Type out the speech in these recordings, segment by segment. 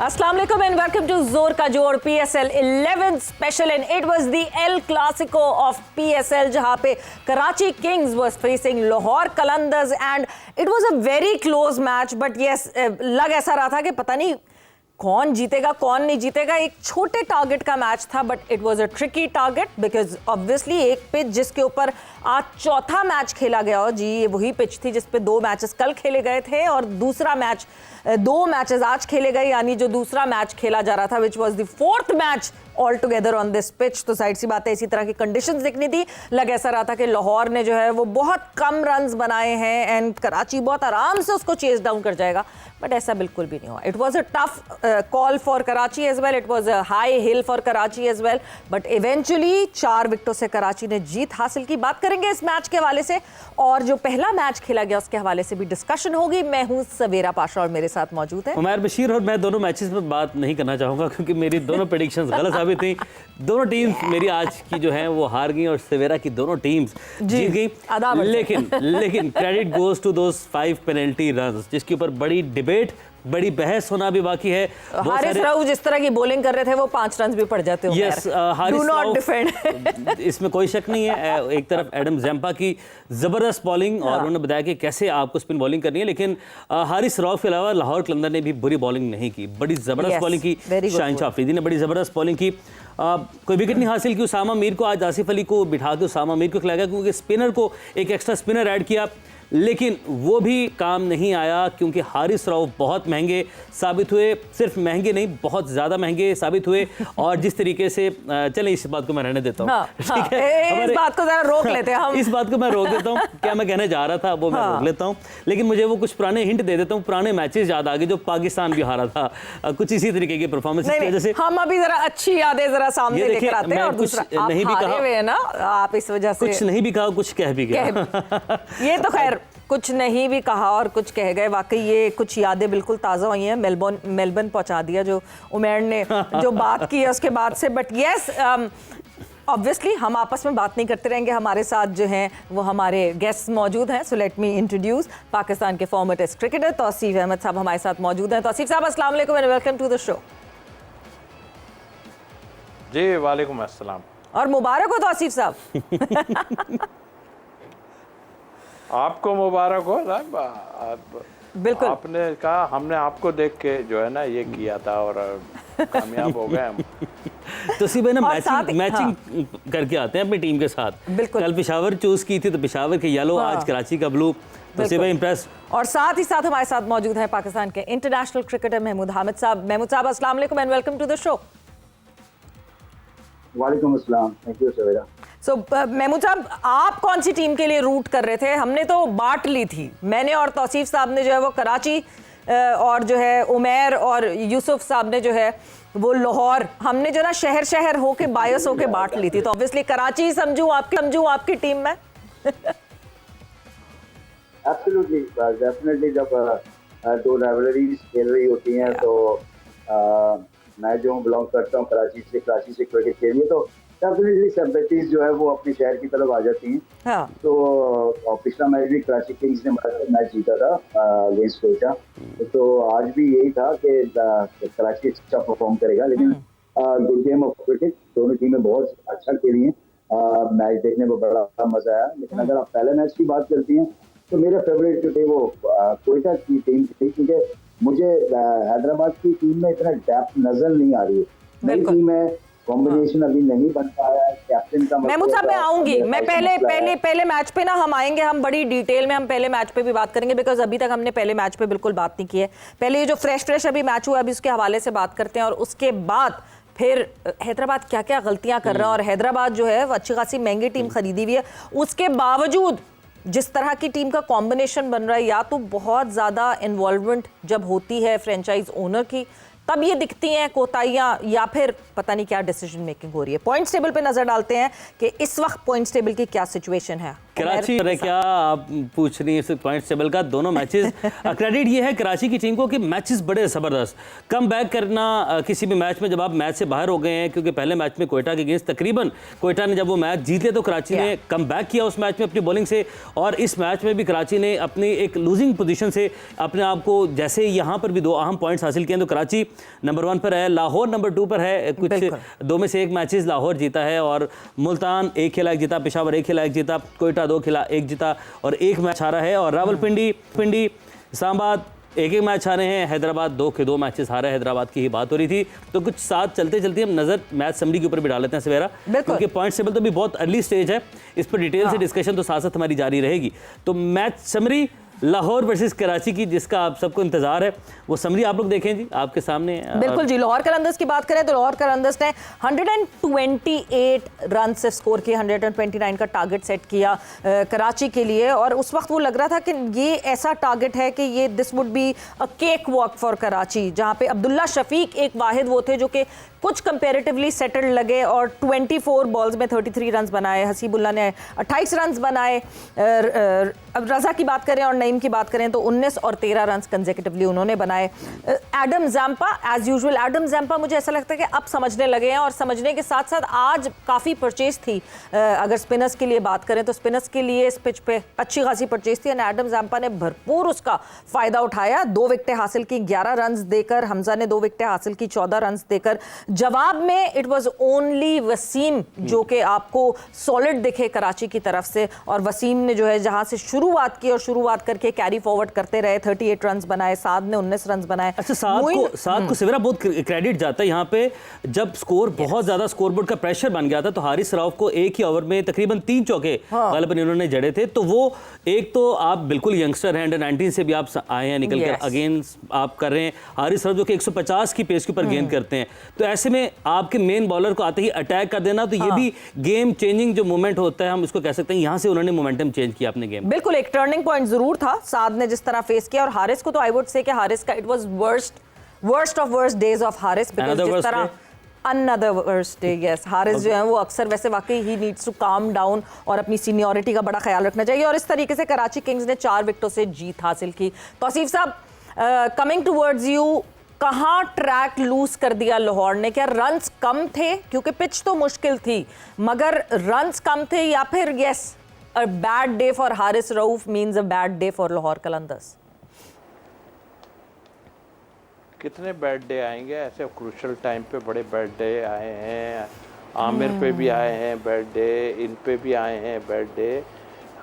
Assalamu alaikum and welcome to Zor Ka Jor PSL 11th special, and it was the El Clasico of PSL जहाँ पे Karachi Kings was facing Lahore Qalandars and it was a very close match, but yes लग ऐसा रहा था कि पता नहीं कौन जीतेगा कौन नहीं जीतेगा। एक छोटे टारगेट का मैच था but it was a tricky target because obviously एक पिच जिसके ऊपर आज चौथा मैच खेला गया हो, जी ये वही पिच थी जिस पे दो मैचेस कल खेले गए थे और दूसरा मैच दो मैचेस आज खेले गए, यानी जो दूसरा मैच खेला जा रहा था which was the fourth match all together on this pitch. तो साइड सी बात है, इसी तरह की कंडीशंस दिखनी थी। लग ऐसा रहा था कि लाहौर ने जो है वो बहुत कम रन्स बनाए हैं एंड कराची बहुत आराम से उसको चेस डाउन कर जाएगा, बट ऐसा बिल्कुल भी नहीं हुआ। It was a tough call for Karachi as well, it was a high hill for Karachi as well, but eventually 4 विकेटों से कराची ने जीत हासिल की। बात करेंगे इस मैच के हवाले से और जो पहला मैच खेला गया उसके हवाले से भी डिस्कशन होगी। मैं हूं सवेरा पाशा और मेरे साथ मौजूद है उमैर बशीर, और मैं दोनों मैचेस में बात नहीं करना चाहूंगा क्योंकि मेरी दोनों प्रेडिक्शंस गलत साबित थी। दोनों टीम्स मेरी आज की जो है वो हार गई और सवेरा की दोनों टीम्स जीत गई। लेकिन credit goes to those 5 penalty runs जिसके ऊपर बड़ी डिबेट, बड़ी बहस होना भी बाकी है। हारिस राउफ जिस तरह की बॉलिंग कर रहे थे वो 5 रन भी पड़ जाते हो। यस, हारिस राउफ इसमें कोई शक नहीं है। एक तरफ एडम ज़ैम्पा की ज़बरदस्त बॉलिंग और उन्होंने बताया कि कैसे आपको स्पिन बॉलिंग करनी है, लेकिन हारिस राउफ के अलावा लाहौर कलंदर ने भी बुरी बॉलिंग नहीं की, बड़ी ज़बरदस्त बॉलिंग की। शाहिन अफरीदी ने बड़ी ज़बरदस्त बॉलिंग की, कोई विकेट नहीं हासिल की। उसामा मीर को आज आसिफ अली को बिठा के उसामा मीर को खिलाया गया क्योंकि स्पिनर को एक एक्स्ट्रा स्पिनर ऐड किया, लेकिन वो भी काम नहीं आया क्योंकि हारिस राउफ बहुत महंगे साबित हुए। सिर्फ महंगे नहीं, बहुत ज़्यादा महंगे साबित हुए। और जिस तरीके से चलें इस बात को मैं रहने देता हूँ, ठीक है, इस बात को जरा रोक लेते हैं हम। इस बात को मैं रोक देता हूँ, क्या मैं कहने जा रहा था वो मैं रोक लेता हूँ, लेकिन मुझे वो कुछ पुराने हिंट दे देता हूँ। पुराने मैचेस याद आ गए जो पाकिस्तान भी हारा था, कुछ इसी तरीके की परफॉर्मेंस की वजह से। हम अभी जरा अच्छी यादें जरा सामने लेकर आते हैं और दूसरा नहीं भी कहा ना, आप इस वजह से कुछ नहीं भी कहा, कुछ कह भी गया। ये तो खैर कुछ नहीं भी कहा और कुछ कह गए। वाकई ये कुछ यादें बिल्कुल ताज़ा हुई हैं। मेलबर्न पहुंचा दिया जो उमैर ने जो बात की है उसके बाद से। बट येस, ऑब्वियसली हम आपस में बात नहीं करते रहेंगे। हमारे साथ जो हैं वो हमारे गेस्ट मौजूद हैं। So let me introduce Pakistan के former test cricketer Tauseef Ahmed साहब हमारे साथ मौजूद हैं। तौसीफ साहब अस्सलाम वालेकुम and welcome to the show. जी वालेकुम अस्सलाम और मुबारक हो तौसीफ साहब। आपको मुबारक हो। बिल्कुल, आपने कहा, हमने आपको देख के जो है ना ये किया था और कामयाब हो गए हम। तो सी भाई ना मैचिंग करके आते हैं अपनी टीम के साथ। कल पेशावर चूज की थी तो पेशावर के येलो, आज कराची का ब्लू। तो सी भाई इम्प्रेस। और साथ ही साथ हमारे साथ मौजूद हैं पाकिस्तान के इंटरनेशनल क्रिकेटर महमूद हामिद साहब। महमूद साहब अस्सलाम वालेकुम and welcome to the show. वालेकुम अस्सलाम, thank you Savera. So Mahmood साहब, आप कौन सी टीम के लिए रूट कर रहे थे? हमने तो बांट ली थी, मैंने और तौसीफ साहब ने जो है वो कराची और जो है उमैर और यूसुफ साहब ने जो है वो लाहौर, हमने जो ना शहर शहर होके बायस होके बांट ली थी। तो ऑब्वियसली कराची समझूं आपकी टीम में। एब्सोल्युटली, डेफिनेटली जब दो राइवलरीज खेल रही होती हैं तो मैं जो बिलोंग करता हूँ कराची से क्रिकेट खेलिए तो डेफिनेटली सिंपैथीज जो है वो अपने शहर की तरफ आ जाती हैं। हाँ। तो पिछला मैच भी कराची किंग्स ने मैच जीता था अगेंस्ट कोयटा, तो आज भी यही था कि कराची अच्छा परफॉर्म करेगा, लेकिन गुड गेम ऑफ क्रिकेट, दोनों टीमें बहुत अच्छा खेली हैं। मैच देखने में बड़ा मजा आया। लेकिन अगर आप पहले मैच की बात करती हैं तो मेरा फेवरेट जो थे वो कोयटा की टीम थी, क्योंकि मुझे हैदराबाद की टीम में इतना डेप्थ नजर नहीं आ रही है। मेरी टीम में कॉम्बिनेशन अभी नहीं बन पाया है। कैप्टन का महमूद साहब मैं आऊंगी, मैं पहले मैच पे ना हम आएंगे, हम बड़ी डिटेल में हम पहले मैच पे भी बात करेंगे बिकॉज अभी तक हमने पहले मैच पे बिल्कुल बात नहीं की है। पहले ये जो फ्रेश अभी मैच हुआ अभी उसके हवाले से बात करते हैं और उसके बाद फिर हैदराबाद क्या क्या गलतियां कर रहा है। और हैदराबाद जो है अच्छी खासी महंगी टीम खरीदी हुई है, उसके बावजूद जिस तरह की टीम का कॉम्बिनेशन बन रहा है, या तो बहुत ज़्यादा इन्वॉल्वमेंट जब होती है फ्रेंचाइज ओनर की तब ये दिखती हैं कोताहियाँ, या फिर पता नहीं क्या डिसीजन मेकिंग हो रही है। पॉइंट्स टेबल पे नजर डालते हैं कि इस वक्त पॉइंट्स टेबल की क्या सिचुएशन है। कराची अरे क्या आप पूछ रही हैं पॉइंट टेबल का, दोनों मैचेस क्रेडिट ये है कराची की टीम को कि मैचेस बड़े ज़बरदस्त कम बैक करना किसी भी मैच में जब आप मैच से बाहर हो गए हैं, क्योंकि पहले मैच में कोयटा के अगेंस्ट तकरीबन कोयटा ने जब वो मैच जीते तो कराची ने कम बैक किया उस मैच में अपनी बॉलिंग से, और इस मैच में भी कराची ने अपनी एक लूजिंग पोजीशन से अपने आप को, जैसे यहाँ पर भी 2 अहम पॉइंट्स हासिल किए हैं, तो कराची नंबर 1 पर है, लाहौर नंबर 2 पर है। कुछ 2 में से 1 मैचेस लाहौर जीता है और मुल्तान 1 खेला 1 जीता, पेशावर 1 खेला 1 जीता, कोयटा 2 खेला 1 जीता और 1 मैच हारा है, और रावलपिंडी इस्लामाबाद 1 मैच हारे हैं, हैदराबाद 2 के 2 मैचेस हारा है। हैदराबाद की ही बात हो रही थी। तो कुछ साथ चलते चलते हम नजर मैच समरी के ऊपर भी डाल लेते हैं सवेरा, क्योंकि पॉइंट टेबल तो भी बहुत अर्ली स्टेज है, इस पर डिटेल से डिस्कशन तो साथ साथ हमारी जारी रहेगी। तो match summary Lahore versus Karachi की, जिसका आप सबको इंतजार है, वो समरी आप लोग देखें जी आपके सामने। बिल्कुल जी, लाहौर कलंदर्स की बात करें तो लाहौर कलंदर्स ने 128 रन से स्कोर किए, 129 का टारगेट सेट किया कराची के लिए, और उस वक्त वो लग रहा था कि ये ऐसा टारगेट है कि ये this would be a cake walk for Karachi, जहां पे अब्दुल्ला शफीक एक वाहिद वो थे जो कि कुछ कंपैरेटिवली सेटल्ड लगे और 24 बॉल्स में 33 रन बनाए। हसीबुल्ला ने 28 रन बनाए। अब रजा की बात करें और नईम की बात करें तो 19 और 13 रन कंसेक्यूटिवली उन्होंने बनाए। Adam Zampa as usual, Adam Zampa मुझे ऐसा लगता है कि अब समझने लगे हैं, और समझने के साथ साथ आज काफ़ी परचेज थी। अगर स्पिनर्स के लिए बात करें तो स्पिनर्स के लिए इस पिच पे अच्छी खासी परचेज थी, और एडम जैम्पा ने भरपूर उसका फ़ायदा उठाया। 2 विकेटें हासिल की 11 रन देकर, हमजा ने 2 विकेटें हासिल की 14 रन देकर। जवाब में इट वाज ओनली वसीम जो कि आपको सॉलिड दिखे कराची की तरफ से, और वसीम ने जो है जहां से शुरुआत की और शुरुआत करके कैरी फॉरवर्ड करते रहे, 38 रन बनाए, साद ने 19 रन बनाए। अच्छा, साद को सवेरा बहुत क्रेडिट जाता है यहाँ पे, जब स्कोर बहुत ज्यादा स्कोरबोर्ड का प्रेशर बन गया था तो हारिस रऊफ को एक ही ओवर में तकरीबन 3 चौके गालिबन इन्होंने जड़े थे। तो वो एक तो आप बिल्कुल यंगस्टर हैं, अंडर 19 से भी आप आए हैं निकल कर, अगेंस्ट आप कर रहे हैं। हारिस रऊफ जो कि 150 की पेस के ऊपर गेंद करते हैं, तो ऐसे में आपके मेन बॉलर को आते ही अटैक कर देना, तो ये भी गेम चेंजिंग जो मोमेंट होता है हम इसको कह सकते हैं, यहाँ से उन्होंने मोमेंटम चेंज किया अपने गेम। बिल्कुल एक टर्निंग पॉइंट जरूर था साद ने जिस तरह फेस किया, और हारिस को तो आई वुड से कि हारिस का it was worst of worst days of Haris, because जिस तरह Another worst day, yes. Haris जो है वो अक्सर वैसे वाकई ही नीड्स टू काम डाउन और अपनी सीनियरिटी का बड़ा ख्याल रखना चाहिए, और इस तरीके से कराची किंग्स ने 4 विकेटों से जीत हासिल की। तौसीफ साहब, कमिंग टूवर्ड्स यू, कहाँ ट्रैक लूज कर दिया लाहौर ने? क्या रन्स कम थे, क्योंकि पिच तो मुश्किल थी, मगर रन्स कम थे, या फिर yes a bad day for Haris Rauf means a bad day for Lahore Qalandars? कितने बैड डे आएंगे ऐसे क्रूशल टाइम पे, बड़े बैड डे आए हैं। आमिर पे भी आए हैं बैड डे, इन पे भी आए हैं बैड डे,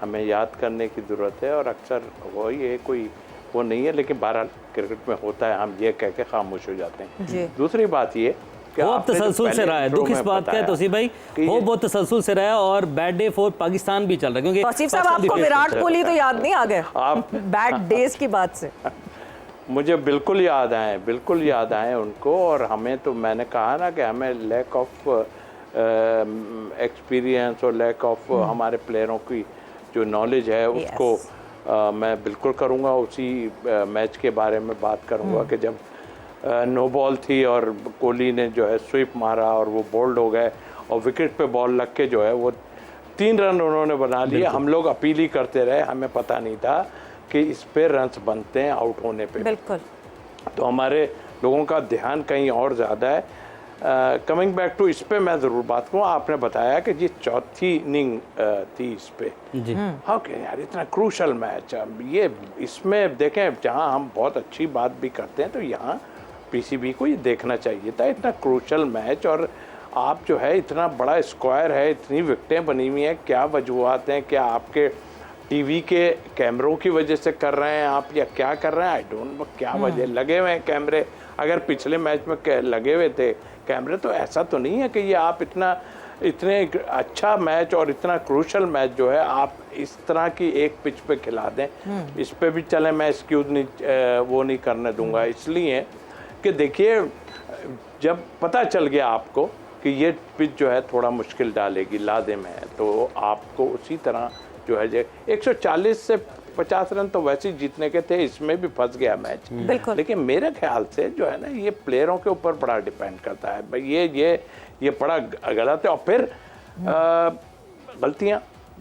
हमें याद करने की ज़रूरत है। और अक्सर वही है, कोई वो नहीं है, लेकिन बहरहाल क्रिकेट में होता है, हम ये कह के खामोश हो जाते हैं। दूसरी बात ये कि वो तसलसल से रहा है, दुख इस बात का है तौसीफ भाई, वो बहुत तसलसल से रहा है, और बैड डे फॉर पाकिस्तान भी चल रहा है, क्योंकि तौसीफ साहब आपको विराट कोहली तो याद नहीं आ गए आप बैड डेज की बात से? मुझे बिल्कुल याद आए, बिल्कुल याद आए उनको। और हमें तो, मैंने कहा ना कि हमें लैक ऑफ एक्सपीरियंस और लैक ऑफ हमारे प्लेयरों की जो नॉलेज है उसको मैं बिल्कुल करूँगा। उसी मैच के बारे में बात करूँगा कि जब नो बॉल थी और कोहली ने जो है स्वीप मारा और वो बोल्ड हो गए, और विकेट पे बॉल लग के जो है वो 3 रन उन्होंने बना लिए। हम लोग अपील ही करते रहे, हमें पता नहीं था कि इस पे रन्स बनते हैं आउट होने पे। बिल्कुल, तो हमारे लोगों का ध्यान कहीं और ज़्यादा है। कमिंग बैक टू इस पे मैं ज़रूर बात करूँ, आपने बताया कि जी चौथी इनिंग थी इस पे, हाँ कि यार इतना क्रूशल मैच, ये इसमें देखें जहाँ हम बहुत अच्छी बात भी करते हैं, तो यहाँ पीसीबी को ये देखना चाहिए था, इतना क्रूशल मैच। और आप जो है इतना बड़ा स्क्वायर है, इतनी विकेटें बनी हुई हैं, क्या वजूहत हैं? क्या आपके टीवी के कैमरों की वजह से कर रहे हैं आप, या क्या कर रहे हैं? आई डोंट नो क्या वजह। लगे हुए हैं कैमरे, अगर पिछले मैच में लगे हुए थे कैमरे तो ऐसा तो नहीं है कि ये आप इतने अच्छा मैच और इतना क्रूशल मैच जो है आप इस तरह की एक पिच पे खिला दें। इस पे भी चले, मैं एक्सक्यूज नहीं वो नहीं करने दूंगा, इसलिए कि देखिए जब पता चल गया आपको कि ये पिच जो है थोड़ा मुश्किल डालेगी, लादे में है, तो आपको उसी तरह जो है 140 से 50 रन तो वैसे ही जीतने के थे, इसमें भी फंस गया मैच। बिल्कुल। लेकिन मेरे ख्याल से जो है ना, ये प्लेयरों के ऊपर बड़ा डिपेंड करता है भाई, ये बड़ा गलत है। और फिर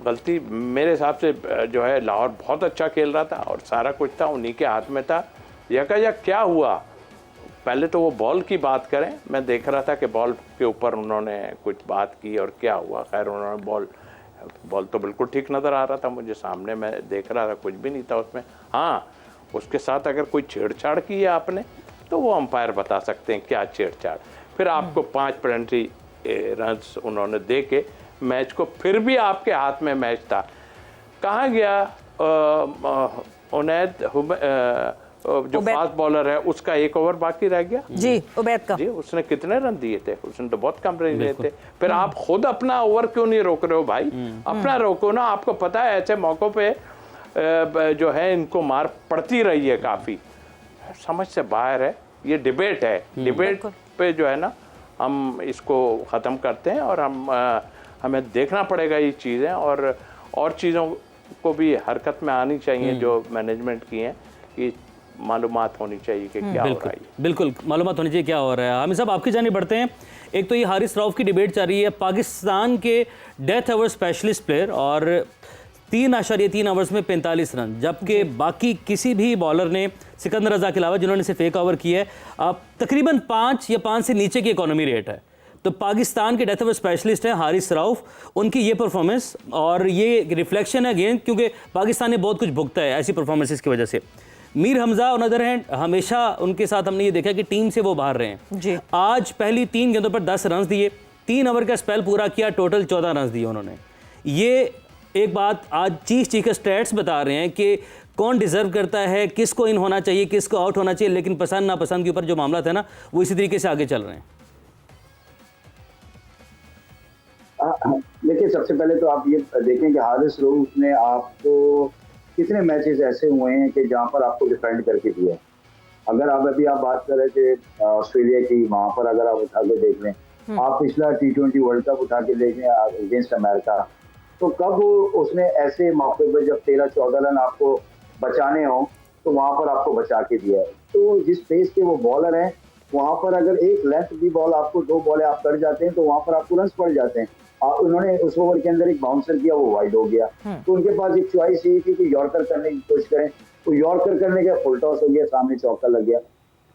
गलती मेरे हिसाब से जो है, लाहौर बहुत अच्छा खेल रहा था और सारा कुछ था उन्हीं के हाथ में था। यकायक क्या हुआ, पहले तो वो बॉल की बात करें, मैं देख रहा था कि बॉल के ऊपर उन्होंने कुछ बात की और क्या हुआ। खैर उन्होंने बॉल तो बिल्कुल ठीक नज़र आ रहा था मुझे सामने, मैं देख रहा था, कुछ भी नहीं था उसमें। हाँ, उसके साथ अगर कोई छेड़छाड़ की है आपने तो वो अंपायर बता सकते हैं क्या छेड़छाड़। फिर आपको 5 पेनल्टी रन्स उन्होंने दे के मैच को, फिर भी आपके हाथ में मैच था। कहाँ गया उनैद जो फास्ट बॉलर है, उसका 1 ओवर बाकी रह गया जी, उबैद का जी, उसने कितने रन दिए थे? उसने तो बहुत कम रन दिए थे। फिर आप खुद अपना ओवर क्यों नहीं रोक रहे हो भाई? अपना रोको ना। आपको पता है ऐसे मौकों पे जो है इनको मार पड़ती रही है काफी। समझ से बाहर है, ये डिबेट है। डिबेट पे जो है ना, हम इसको खत्म करते हैं और हमें देखना पड़ेगा ये चीजें, और चीजों को भी हरकत में आनी चाहिए जो मैनेजमेंट की हैं, कि मालूमात होनी चाहिए कि क्या हो रहा है। बिल्कुल मालूमात होनी चाहिए क्या हो रहा है। हम सब आपकी जानिब बढ़ते हैं। एक तो ये हारिस रऊफ की डिबेट चल रही है, पाकिस्तान के डेथ ओवर स्पेशलिस्ट प्लेयर, और 3.3 ओवर्स में 45 रन, जबकि बाकी किसी भी बॉलर ने सिकंदर रजा के अलावा जिन्होंने सिर्फ 1 ओवर किया है, अब तकरीबन 5 या 5 से नीचे की इकोनॉमी रेट है। तो पाकिस्तान के डेथ ओवर स्पेशलिस्ट हैं हारिस रऊफ, उनकी ये परफॉर्मेंस, और ये रिफ्लेक्शन है अगेन, क्योंकि पाकिस्तान ने बहुत कुछ भुगता है ऐसी परफॉर्मेंसेस की वजह से। Mir Hamza on other hand, हमेशा उनके साथ हमने ये देखा कि टीम से वो बाहर रहे हैं जी। आज पहली 3 गेंदों पर 10 रन दिए, 3 ओवर का स्पेल पूरा किया, टोटल 14 रन दिए उन्होंने। ये एक बात आज चीख स्टैट्स बता रहे हैं कि कौन डिजर्व करता है, किसको इन होना चाहिए, किसको आउट होना चाहिए, लेकिन पसंद नापसंद के ऊपर जो मामला था ना, वो इसी तरीके से आगे चल रहे हैं। देखिए, सबसे पहले तो आप ये देखें कि हारिस रऊफ ने आपको कितने मैचेस ऐसे हुए हैं कि जहां पर आपको डिफेंड करके दिया। अगर आप बात कर रहे थे ऑस्ट्रेलिया की, वहां पर अगर आप उठा के देख लें, आप पिछला T20 वर्ल्ड कप उठा के देख लें अगेंस्ट अमेरिका, तो कब उसने ऐसे मौके पर जब 13-14 रन आपको बचाने हो तो वहां पर आपको बचा के दिया है। तो जिस पेस के वो बॉलर हैं, वहां पर अगर एक लेंथ भी बॉल आपको 2 बॉलें आप कर जाते हैं तो वहां पर आपको रन पड़ जाते हैं। उन्होंने उस ओवर के अंदर एक बाउंसर किया, वो वाइड हो गया, तो उनके पास एक चॉइस ये थी कि यॉर्कर करने की कोशिश करें, तो यॉर्कर करने का फुल टॉस हो गया, सामने चौका लग गया।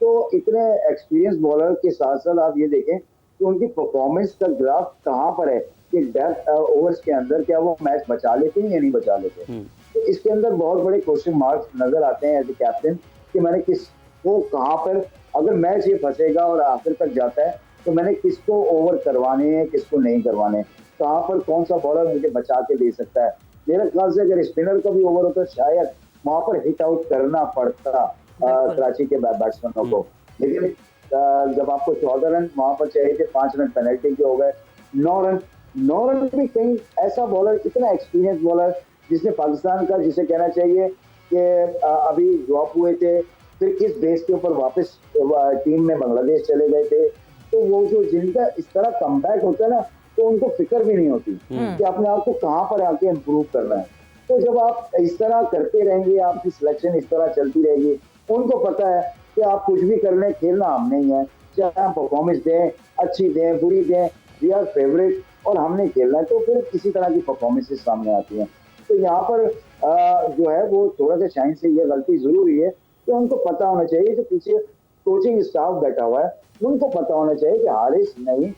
तो इतने एक्सपीरियंस बॉलर के साथ साथ आप ये देखें कि उनकी परफॉर्मेंस का ग्राफ कहाँ पर है कि डेथ ओवर्स के अंदर क्या वो मैच बचा लेते हैं या नहीं बचा लेते। तो इसके अंदर बहुत बड़े क्वेश्चन मार्क्स नजर आते हैं एज ए कैप्टन कि मैंने किसको कहाँ पर, अगर मैच ये फंसेगा और आखिर तक जाता है तो मैंने किसको ओवर करवाने हैं, किसको नहीं करवाने, कहाँ पर कौन सा बॉलर मुझे बचा के दे सकता है। मेरे ख्याल से अगर स्पिनर का भी ओवर होता शायद वहां पर हिट आउट करना पड़ता कराची के बैट्समैनों को। लेकिन जब आपको 14 रन वहां पर चाहिए थे, 5 रन पेनल्टी के हो गए, 9 रन भी कहीं ऐसा बॉलर, इतना एक्सपीरियंस बॉलर जिसने पाकिस्तान का, जिसे कहना चाहिए कि अभी ड्रॉप हुए थे, फिर किस बेस के ऊपर वापस टीम में बांग्लादेश चले गए थे, तो वो जो जिनका इस तरह कमबैक होता है ना, तो उनको फिक्र भी नहीं होती कि अपने आप को कहाँ पर आके इम्प्रूव करना है। तो जब आप इस तरह करते रहेंगे, आपकी सिलेक्शन इस तरह चलती रहेगी, उनको पता है कि आप कुछ भी कर लें, खेलना हमने ही है, चाहे हम परफॉर्मेंस दें, अच्छी दें, बुरी दें, वी आर फेवरेट और हमने खेलना है, तो फिर किसी तरह की परफॉर्मेंसेस सामने आती हैं। तो यहाँ पर जो है वो थोड़ा सा शाइन से ये गलती जरूरी है कि उनको पता होना चाहिए, जो पीछे कोचिंग स्टाफ बैठा हुआ है उनको पता होना चाहिए कि हारिस नहीं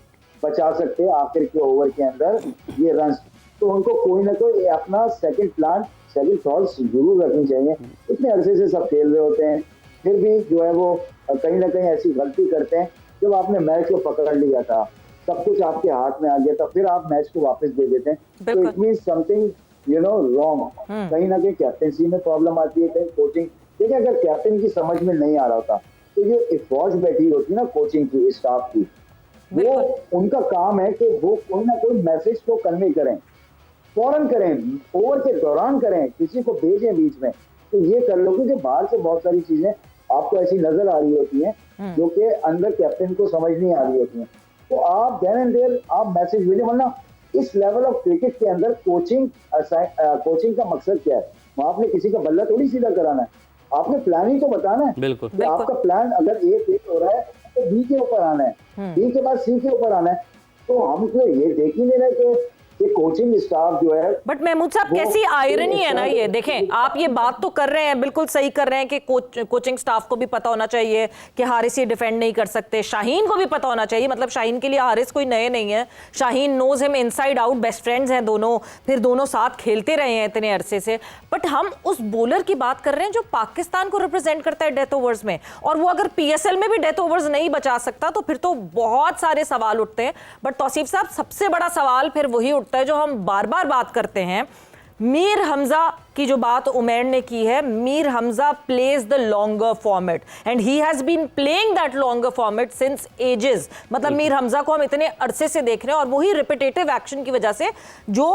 बचा सकते आखिर के ओवर के अंदर ये रन, तो उनको कोई ना कोई अपना सेकंड प्लान, सेकंड थॉट्स जरूर रखनी चाहिए। इतने अरसे से सब खेल रहे होते हैं, फिर भी जो है वो कहीं ना कहीं ऐसी गलती करते हैं। जब आपने मैच को पकड़ लिया था, सब कुछ आपके हाथ में आ गया था, फिर आप मैच को वापस दे देते हैं, तो इट मींस समथिंग रॉन्ग। कहीं ना कहीं कैप्टनसी में प्रॉब्लम आती है, कहीं कोचिंग। देखिए, अगर कैप्टन की समझ में नहीं आ रहा होता तो ये एक फौज बैठी होती ना कोचिंग की, स्टाफ की, वो उनका काम है कि वो कोई ना कोई मैसेज को कन्वे करें, फौरन करें, ओवर के दौरान करें, किसी को भेजें बीच में, तो ये कर लो। क्योंकि बाहर से बहुत सारी चीजें आपको ऐसी नजर आ रही होती हैं जो कि अंदर कैप्टन को समझ नहीं आ रही होती हैं, तो आप देन एंड देयर आप मैसेज भेजें, वरना इस लेवल ऑफ क्रिकेट के अंदर कोचिंग का मकसद क्या है? वहां आपने किसी का बल्ला थोड़ी सीधा कराना है, आपने प्लान ही तो बताना है। बिल्कुल। तो आपका प्लान अगर ए फेल हो रहा है तो बी के ऊपर आना है, बी के बाद सी के ऊपर आना है। तो हम तो ये देख ही नहीं रहे कि कोचिंग स्टाफ जो है। बट महमूद साहब कैसी आयरनी है ना ये, देखें आप ये बात तो कर रहे हैं, बिल्कुल सही कर रहे हैं कि कोचिंग स्टाफ को भी पता होना चाहिए कि हारिस ये डिफेंड नहीं कर सकते, शाहीन को भी पता होना चाहिए, मतलब शाहीन के लिए हारिस कोई नए नहीं है, Shaheen knows him inside out, best friends हैं दोनों, फिर दोनों साथ खेलते रहे हैं इतने अरसे से। बट हम उस बॉलर की बात कर रहे हैं जो पाकिस्तान को रिप्रेजेंट करता है डेथ ओवर्स में, और वो अगर PSL में भी डेथ ओवर्स नहीं बचा सकता तो फिर तो बहुत सारे सवाल उठते हैं। बट तौसीफ साहब, सबसे बड़ा सवाल फिर वही उठता है जो हम बार बार बात करते हैं, मीर हमजा की जो बात उमैर ने की है। Mir Hamza plays the longer format and he has been playing that longer format since ages. मतलब मीर हमजा को हम इतने अरसे से देख रहे हैं और वही रिपीटेटिव एक्शन की वजह से जो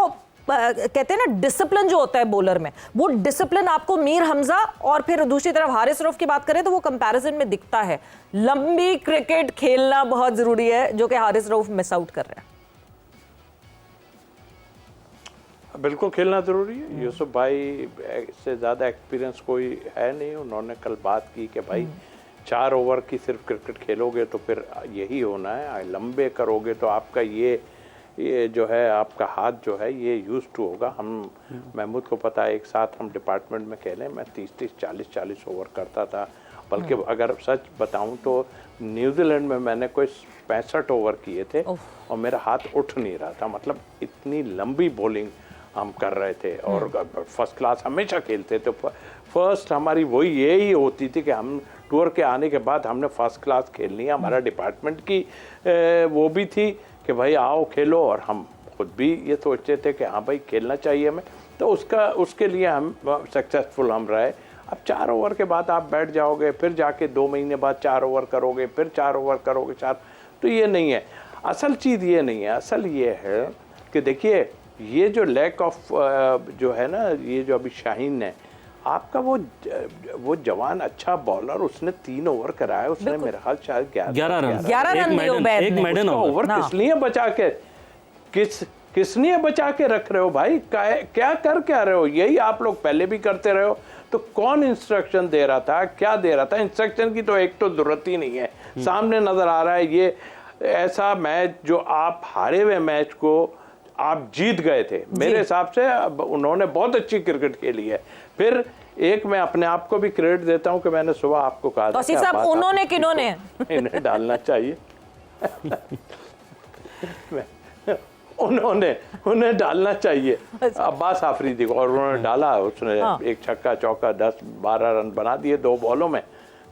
कहते हैं ना डिसिप्लिन जो होता है बॉलर में, वो डिसिप्लिन आपको मीर हमजा और फिर दूसरी तरफ हारिस रऊफ की बात करें तो वो कंपैरिजन में दिखता है। लंबी क्रिकेट खेलना बहुत जरूरी है जो कि हारिस रऊफ मिस आउट कर रहे हैं। बिल्कुल खेलना ज़रूरी है। यूसुफ भाई से ज़्यादा एक्सपीरियंस कोई है नहीं। उन्होंने कल बात की कि भाई 4 ओवर की सिर्फ क्रिकेट खेलोगे तो फिर यही होना है, लंबे करोगे तो आपका ये जो है आपका हाथ जो है ये यूज टू होगा। हम महमूद को पता है, एक साथ हम डिपार्टमेंट में खेलें, मैं 30-30 40-40 ओवर करता था। बल्कि अगर सच बताऊं तो न्यूजीलैंड में मैंने कोई 65 ओवर किए थे और मेरा हाथ उठ नहीं रहा था। मतलब इतनी लंबी बॉलिंग हम कर रहे थे और फर्स्ट क्लास हमेशा खेलते थे। फर्स्ट हमारी वही यही होती थी कि हम टूर के आने के बाद हमने फर्स्ट क्लास खेलनी है। हमारा डिपार्टमेंट की वो भी थी कि भाई आओ खेलो, और हम खुद भी ये सोचते थे कि हाँ भाई खेलना चाहिए हमें। तो उसके लिए हम सक्सेसफुल हम रहे। अब 4 ओवर के बाद आप बैठ जाओगे, फिर जाके 2 महीने बाद 4 ओवर करोगे, फिर 4 ओवर करोगे 4, तो ये नहीं है असल चीज़। ये नहीं है असल, ये है कि देखिए ये जो लैक ऑफ जो है ना, ये जो अभी शाहीन है आपका वो जवान अच्छा बॉलर, उसने 3 ओवर कराया, उसने मेरे ख्याल शायद 11 रन ओवर किस लिए बचा के किस लिए बचा के रख रहे हो भाई? क्या रहे हो? यही आप लोग पहले भी करते रहे हो। तो कौन इंस्ट्रक्शन दे रहा था, क्या दे रहा था? इंस्ट्रक्शन की तो एक तो जरूरत ही नहीं है, सामने नजर आ रहा है। ये ऐसा मैच जो आप हारे हुए मैच को आप जीत गए थे, मेरे हिसाब से उन्होंने बहुत अच्छी क्रिकेट खेली है। फिर एक मैं अपने आप को भी क्रेडिट देता हूं कि मैंने सुबह आपको कहा था साहब उन्होंने किन्होंने इन्हें डालना चाहिए उन्हें डालना चाहिए अब्बास आफरीदी को, और उन्होंने डाला। उसने एक छक्का चौका 10-12 रन बना दिए 2 बॉलों में,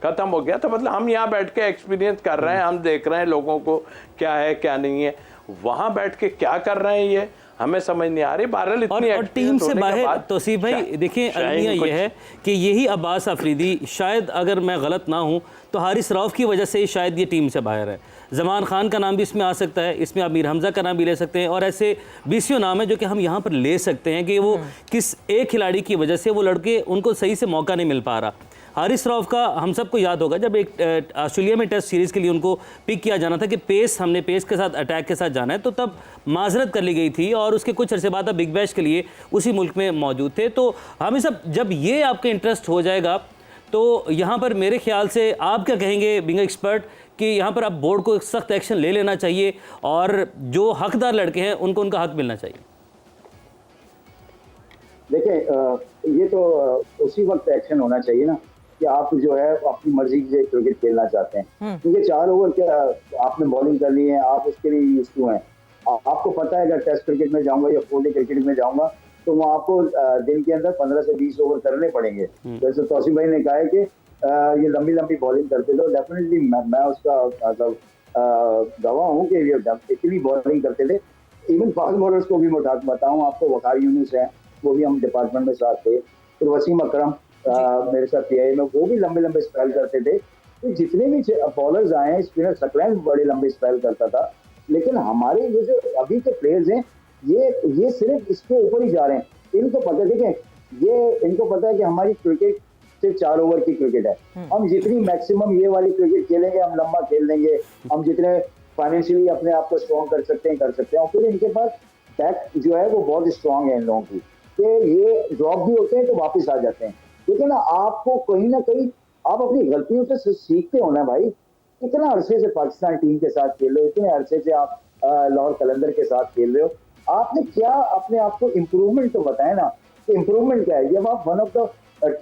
खत्म हो गया। तो मतलब हम यहाँ बैठ के एक्सपीरियंस कर रहे हैं, हम देख रहे हैं लोगों को क्या है क्या नहीं है। वहां बैठ के क्या कर रहे हैं ये हमें समझ नहीं आ रही। बहरहाल इतनी और टीम से बाहर तौसीफ भाई देखिए, अलमिया ये है कि यही अब्बास अफरीदी, शायद अगर मैं गलत ना हूं तो हारिस रऊफ की वजह से शायद ये टीम से बाहर है। जमान खान का नाम भी इसमें आ सकता है, इसमें आप मीर हमजा का नाम भी ले सकते हैं, और ऐसे 20 नाम है जो कि हम यहाँ पर ले सकते हैं कि वो किस एक खिलाड़ी की वजह से वो लड़के उनको सही से मौका नहीं मिल पा रहा। हारिस रऊफ का हम सबको याद होगा जब एक ऑस्ट्रेलिया में टेस्ट सीरीज़ के लिए उनको पिक किया जाना था कि हमने पेस के साथ अटैक के साथ जाना है, तो तब माजरत कर ली गई थी और उसके कुछ अरसे बाद अब बिग बैश के लिए उसी मुल्क में मौजूद थे। तो हमें सब जब ये आपके इंटरेस्ट हो जाएगा तो यहाँ पर मेरे ख्याल से आप क्या कहेंगे बिंग एक्सपर्ट कि यहाँ पर आप बोर्ड को सख्त एक्शन ले लेना चाहिए और जो हकदार लड़के हैं उनको उनका हक मिलना चाहिए? देखिए ये तो उसी वक्त एक्शन होना चाहिए ना कि आप जो है अपनी मर्जी से क्रिकेट खेलना चाहते हैं, क्योंकि 4 ओवर क्या आपने बॉलिंग करनी है, आप उसके लिए यूज टू हैं। आपको पता है अगर टेस्ट क्रिकेट में जाऊंगा या फोर्टी क्रिकेट में जाऊंगा तो वहाँ आपको दिन के अंदर 15 से 20 ओवर करने पड़ेंगे। जैसे तौसीफ भाई ने कहा है कि ये लंबी लंबी बॉलिंग करते थे, डेफिनेटली मैं उसका मतलब गवाह हूँ कि ये इतनी बॉलिंग करते थे। इवन फास्ट बॉलर्स को भी मैं बताऊँ आपको, वकार यूनुस है, वो भी हम डिपार्टमेंट में साथ थे, फिर वसीम अकरम मेरे साथ PIA में, वो भी लंबे लंबे स्पेल करते थे। तो जितने भी बॉलर्स आए हैं, स्पिनर सकलैंड बड़े लंबे स्पेल करता था, लेकिन हमारे ये जो अभी के प्लेयर्स हैं ये सिर्फ इसके ऊपर ही जा रहे हैं। इनको पता है, देखें इनको पता है कि हमारी क्रिकेट सिर्फ 4 ओवर की क्रिकेट है। हम जितनी मैक्सिमम ये वाली क्रिकेट खेलेंगे, हम लंबा खेल लेंगे, हम जितने फाइनेंशियली अपने आप को स्ट्रॉन्ग कर सकते हैं। और फिर इनके पास बैक जो है वो बहुत स्ट्रांग है इन लोगों की, कि ये ड्रॉप भी होते हैं तो वापस आ जाते हैं। लेकिन आपको कहीं ना कहीं आप अपनी गलतियों से सीखते हो ना भाई। इतना अरसे से पाकिस्तान टीम के साथ खेल रहे हो, इतने अरसे से आप लाहौर कलंदर के साथ खेल रहे हो, आपने क्या अपने आप को इम्प्रूवमेंट तो बताए ना कि इम्प्रूवमेंट क्या है। जब आप one of the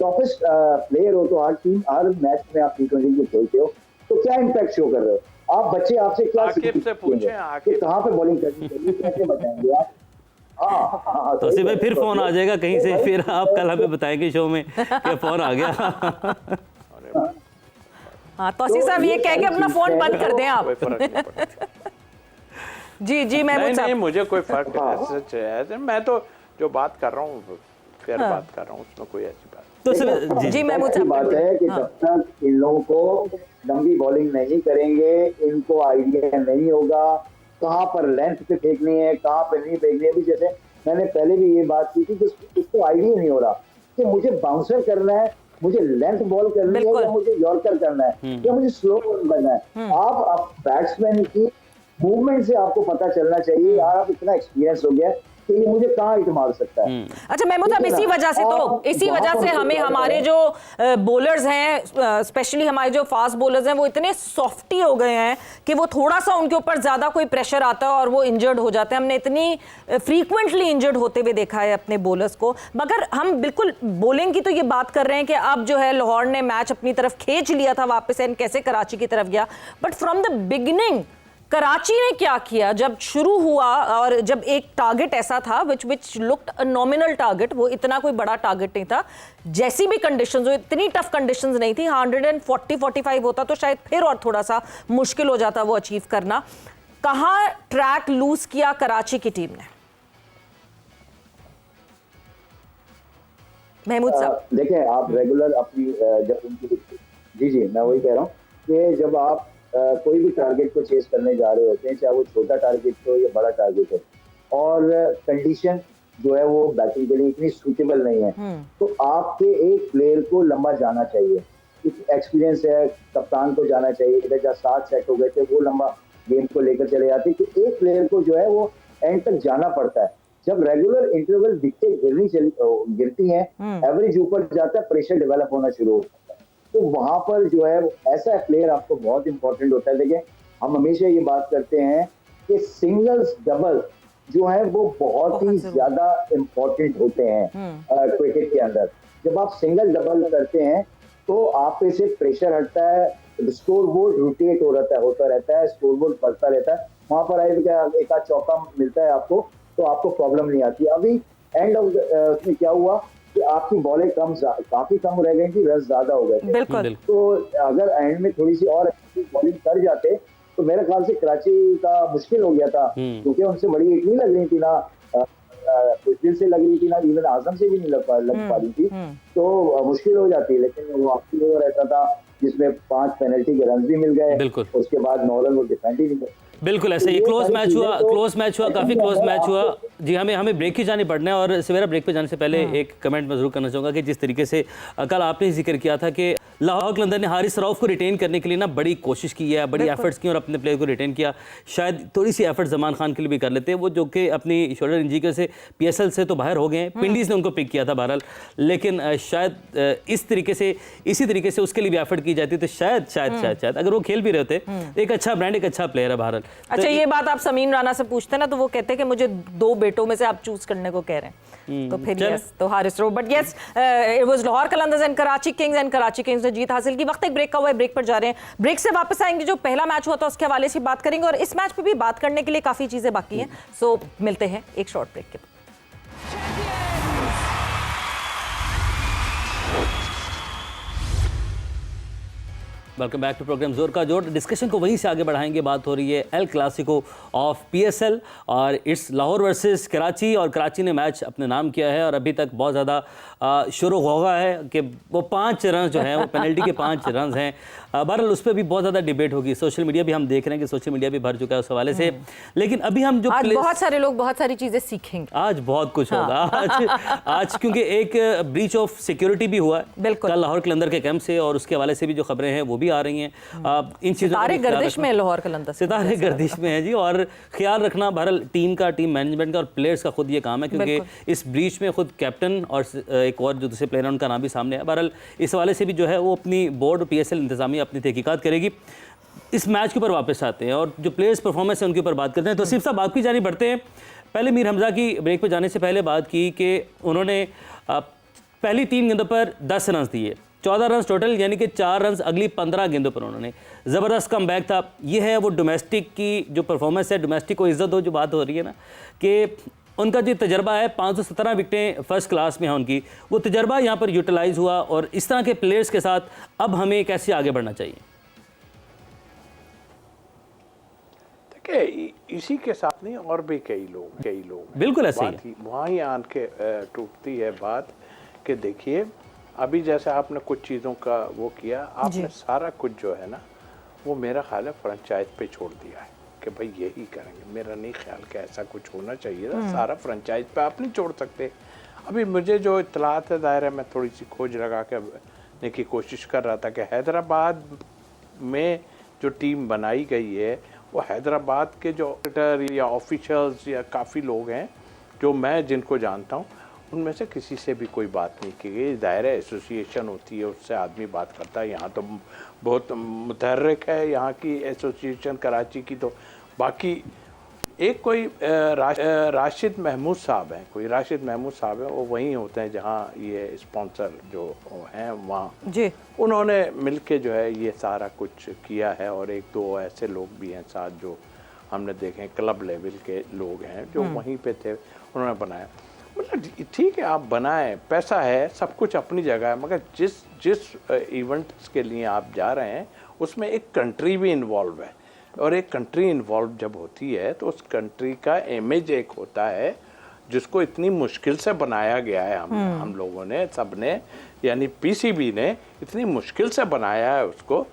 toppest player हो तो हर मैच में आप T20 में खेलते हो तो क्या इम्पैक्ट शो कर रहे हो आप? बच्चे आपसे क्या आकिब से पूछें, कि कहाँ पे बॉलिंग करनी चाहिए, कैसे बताएंगे आप? हाँ, तो भाई फिर फोन आ जाएगा कहीं से, फिर आप कल हमें बताएंगे शो में कि फोन आ गया। हाँ तौसीफ साहब ये कह के अपना फोन बंद कर दें आप। कोई फर्क नहीं पड़ता। जी महमूद नहीं साहब। मुझे कोई फर्क नहीं, सच है। मैं तो जो बात कर रहा हूँ फेयर बात कर रहा हूँ, उसमें कोई ऐसी बात तो जी महमूद अच्छी साहब बात है कि जब तक इन लोगों को लंबी बॉलिंग नहीं करेंगे, इनको आइडिया नहीं होगा कहाँ पर लेंथ पे फेंकनी है, कहाँ पर नहीं फेंकनी है। अभी जैसे मैंने पहले भी ये बात की थी कि उसको आइडिया नहीं हो रहा कि मुझे बाउंसर करना है, मुझे लेंथ बॉल करनी है, या मुझे यॉर्कर करना है, या मुझे स्लो बॉल करना है। आप बैट्समैन की मूवमेंट से आपको पता चलना चाहिए यार, आप इतना एक्सपीरियंस हो गया कि ये मुझे कहाँ हिट मार सकता है। अच्छा महमूद साहब, इसी वजह से हमें हमारे जो बॉलर्स हैं, स्पेशली हमारे जो फास्ट बॉलर्स हैं, वो इतने सॉफ्टी हो गए हैं कि वो थोड़ा सा उनके ऊपर ज्यादा कोई प्रेशर आता है और वो इंजर्ड हो जाते हैं। हमने इतनी फ्रीक्वेंटली इंजर्ड होते हुए देखा है अपने बॉलर्स को। मगर हम बिल्कुल बॉलिंग की तो ये बात कर रहे हैं कि अब जो है लाहौर ने मैच अपनी तरफ खींच लिया था वापस, एंड कैसे कराची की तरफ गया। But from the beginning Karachi ने क्या किया जब शुरू हुआ, और जब एक टारगेट ऐसा था विच लुक्ड अ नॉमिनल टारगेट, वो इतना कोई बड़ा टारगेट नहीं था, जैसी भी कंडीशंस हो, इतनी टफ कंडीशंस नहीं थी। 140-45 होता तो शायद फिर और थोड़ा सा मुश्किल हो जाता वो अचीव करना। कहां ट्रैक लूज किया कराची की टीम ने? महमूद साहब देखें, आप रेगुलर अपनी जब उनकी जी मैं वही कह रहा हूँ कि जब आप कोई भी टारगेट को चेस करने जा रहे होते हैं, चाहे वो छोटा टारगेट हो या बड़ा टारगेट हो, और कंडीशन जो है वो बैटिंग के लिए इतनी सूटेबल नहीं है, तो आपके एक प्लेयर को लंबा जाना चाहिए। एक्सपीरियंस है, कप्तान को जाना चाहिए। इधर जहाँ 7 सेट हो गए थे वो लंबा गेम को लेकर चले जाते, कि एक प्लेयर को जो है वो एंड तक जाना पड़ता है। जब रेगुलर इंटरवल विकेट गिरती हैं, एवरेज ऊपर जाता है, प्रेशर डेवलप होना शुरू होता है। तो वहां पर जो है ऐसा प्लेयर आपको बहुत इंपॉर्टेंट होता है। देखिए, हम हमेशा ये बात करते हैं कि सिंगल्स डबल जो है वो बहुत ही ज्यादा इंपॉर्टेंट होते हैं क्रिकेट के अंदर। जब आप सिंगल डबल करते हैं तो आप पे से प्रेशर हटता है, स्कोर बोर्ड रोटेट होता रहता है, स्कोर बोर्ड बढ़ता रहता है। वहां पर एक आध चौका मिलता है आपको, तो आपको प्रॉब्लम नहीं आती। अभी एंड ऑफ उसमें क्या हुआ कि आपकी बॉलें काफी कम रह गई थी, रन ज्यादा हो गए थे। बिल्कुल। तो अगर एंड में थोड़ी सी और अच्छी बॉलिंग कर जाते तो मेरे ख्याल से कराची का मुश्किल हो गया था, क्योंकि उनसे बड़ी हिट नहीं लग रही थी ना, कुछ दिन से लग रही थी ना, इवन आजम से भी नहीं लग पा रही थी, तो मुश्किल हो जाती। लेकिन वो आपकी ओवर ऐसा था जिसमें 5 पेनल्टी के रन भी मिल गए, उसके बाद 9 रन वो डिफेंड ही नहीं कर। बिल्कुल ऐसे ही क्लोज मैच हुआ, काफी क्लोज मैच हुआ। जी हमें ब्रेक की जानी पड़ना है, और सवेरा ब्रेक पे जाने से पहले एक कमेंट मैं जरूर करना चाहूँगा कि जिस तरीके से कल आपने जिक्र किया था कि लाहौर कलंदर ने हारिस रऊफ को रिटेन करने के लिए ना बड़ी कोशिश की है, बड़ी एफर्ट्स की और अपने प्लेयर को रिटेन किया। शायद थोड़ी सी एफर्ट जमान खान के लिए भी कर लेते हैं, वो जो कि अपनी शोल्डर इंजरी से PSL से तो बाहर हो गए हैं। पिंडीज ने उनको पिक किया था बहरहाल, लेकिन शायद इसी तरीके से उसके लिए भी एफर्ट की जाती तो शायद अगर वो खेल भी रहे थे। एक अच्छा ब्रांड, एक अच्छा प्लेयर है बहरहाल। अच्छा, ये बात आप समीम राना से पूछते ना तो वो कहते हैं कि मुझे 2 बेटों में से आप चूज करने को कह रहे हैं, तो फिर यस तो Haris Rauf. But yes, it was Lahore Qalandars and Karachi Kings ने जीत हासिल की। वक्त एक ब्रेक का हुआ है, ब्रेक पर जा रहे हैं। ब्रेक से वापस आएंगे, जो पहला मैच हुआ था उसके हवाले से बात करेंगे, और इस मैच पे भी बात करने के लिए काफी चीजें बाकी हैं। सो मिलते हैं एक शॉर्ट ब्रेक के बाद। वेलकम बैक टू प्रोग्राम जोर का जोर। डिस्कशन को वहीं से आगे बढ़ाएंगे। बात हो रही है एल क्लासिको ऑफ PSL और इट्स लाहौर वर्सेस कराची, और कराची ने मैच अपने नाम किया है और अभी तक बहुत ज़्यादा शोर होगा है कि वो 5 रन जो हैं वो पेनल्टी के 5 रन हैं। बहरहाल उस पर भी बहुत ज़्यादा डिबेट होगी। सोशल मीडिया भी हम देख रहे हैं कि सोशल मीडिया भी भर चुका है उस हवाले से। लेकिन अभी हम जो आज बहुत सारे लोग बहुत सारी चीज़ें सीखेंगे, आज बहुत कुछ होगा। आज क्योंकि एक ब्रीच ऑफ सिक्योरिटी भी हुआ है कल लाहौर कलंदर के कैंप से, और उसके हवाले से भी जो खबरें हैं वो भी आ रही हैं। इन चीज़ों सितारे गर्दिश में लाहौर कलंदर्स, सितारे गर्दिश में है जी, और ख्याल रखना बहरहाल टीम मैनेजमेंट का और प्लेयर्स का खुद ये काम है, क्योंकि इस ब्रीच में खुद कैप्टन और एक और जो दूसरे प्लेयर हैं उनका नाम भी सामने है। बहरहाल इस हवाले से भी जो है वो अपनी बोर्ड और PSL इंतजामिया अपनी तहकीकात करेगी। इस मैच के ऊपर वापस आते हैं और जो प्लेयर्स परफॉर्मेंस है उनके ऊपर बात करते हैं। तो सिर्फ साहब आपकी जानी बढ़ते हैं। पहले मीर हमजा की ब्रेक पे जाने से पहले बात की कि उन्होंने पहली 3 गेंदों पर 10 रन दिए, 14 रन टोटल, यानी कि 4 रन अगली 15 गेंदों पर उन्होंने। ज़बरदस्त कम बैक था। ये है वो डोमेस्टिक की जो परफॉर्मेंस है, डोमेस्टिक को इज्जत हो, जो बात हो रही है ना कि उनका जो तजर्बा है, 517 विकेटें फर्स्ट क्लास में है उनकी, वो तजर्बा यहाँ पर यूटिलाइज़ हुआ। और इस तरह के प्लेयर्स के साथ अब हमें कैसे आगे बढ़ना चाहिए? इसी के साथ नहीं, और भी कई लोग बिल्कुल ऐसे ही वहाँ ही आन के टूटती है बात कि देखिए अभी जैसे आपने कुछ चीज़ों का वो किया, आपने सारा कुछ जो है ना वो मेरा ख्याल है फ्रेंचाइज पे छोड़ दिया है कि भाई यही करेंगे। मेरा नहीं ख्याल कि ऐसा कुछ होना चाहिए था, सारा फ्रेंचाइज पे आप नहीं छोड़ सकते। अभी मुझे जो इत्तलात है, ज़ाहिर है मैं थोड़ी सी खोज लगा के की कोशिश कर रहा था कि हैदराबाद में जो टीम बनाई गई है वो हैदराबाद के जो ऑपरेटर या ऑफिशियल्स या काफ़ी लोग हैं जो मैं जिनको जानता हूँ, उनमें से किसी से भी कोई बात नहीं की गई। दायरा एसोसिएशन होती है, उससे आदमी बात करता है। यहाँ तो बहुत मुतहर्रिक है यहाँ की एसोसिएशन कराची की। तो बाकी एक कोई राशिद महमूद साहब हैं, कोई राशिद महमूद साहब हैं, वो वहीं होते हैं जहाँ ये स्पॉन्सर जो हैं वहाँ जी, उन्होंने मिलके जो है ये सारा कुछ किया है। और 1-2 ऐसे लोग भी हैं साथ जो हमने देखे, क्लब लेवल के लोग हैं जो वहीं पे थे, उन्होंने बनाया। मतलब ठीक है, आप बनाएं, पैसा है, सब कुछ अपनी जगह है, मगर जिस इवेंट्स के लिए आप जा रहे हैं उसमें एक कंट्री भी इन्वॉल्व है। और एक कंट्री इन्वॉल्व जब होती है तो उस कंट्री का इमेज एक होता है जिसको इतनी मुश्किल से बनाया गया है। हम लोगों ने, सबने, यानी PCB ने इतनी मुश्किल से बनाया है उसको।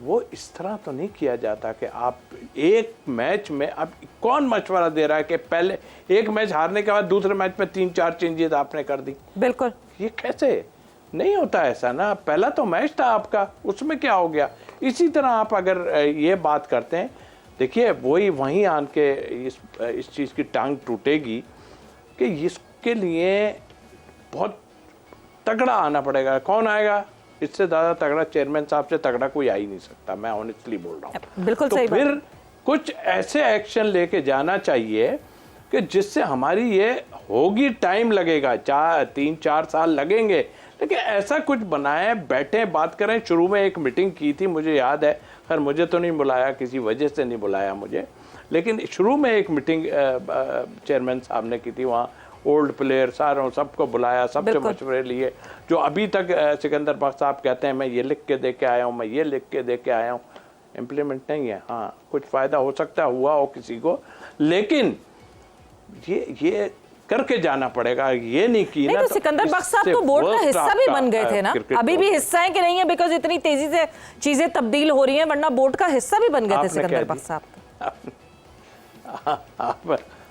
वो इस तरह तो नहीं किया जाता कि आप एक मैच में, अब कौन मशवरा दे रहा है कि पहले एक मैच हारने के बाद दूसरे मैच में 3-4 चेंजेस आपने कर दी। बिल्कुल, ये कैसे? नहीं होता ऐसा ना। पहला तो मैच था आपका, उसमें क्या हो गया? इसी तरह आप अगर ये बात करते हैं, देखिए वहीं आन के इस चीज़ की टांग टूटेगी कि इसके लिए बहुत तगड़ा आना पड़ेगा। कौन आएगा? इससे ज़्यादा तगड़ा चेयरमैन साहब से तगड़ा कोई आ ही नहीं सकता, मैं ऑनेस्टली बोल रहा हूँ। बिल्कुल तो सही फिर बात। कुछ ऐसे एक्शन लेके जाना चाहिए कि जिससे हमारी ये होगी, टाइम लगेगा, 3-4 साल लगेंगे, लेकिन ऐसा कुछ बनाए, बैठे, बात करें। शुरू में एक मीटिंग की थी, मुझे याद है, खैर मुझे तो नहीं बुलाया, किसी वजह से नहीं बुलाया मुझे, लेकिन शुरू में एक मीटिंग चेयरमैन साहब ने की थी। वहाँ ओल्ड प्लेयर सारों सबको बुलाया, सबसे मशवरे लिए। जो अभी तक सिकंदर बख्श साहब कहते हैं मैं ये लिख के दे के आया हूँ, मैं ये लिख के दे के आया हूँ, इम्प्लीमेंट नहीं है। हाँ, कुछ फ़ायदा हो सकता हुआ हो किसी को, लेकिन ये करके जाना पड़ेगा। ये नहीं की ना, तो सिकंदर बख्श साहब तो बोर्ड का हिस्सा भी बन गए थे ना, अभी भी हिस्सा है कि नहीं है? बिकॉज इतनी तेजी से चीजें तब्दील हो रही हैं, वरना बोर्ड का हिस्सा भी बन गए थे सिकंदर बख्श साहब।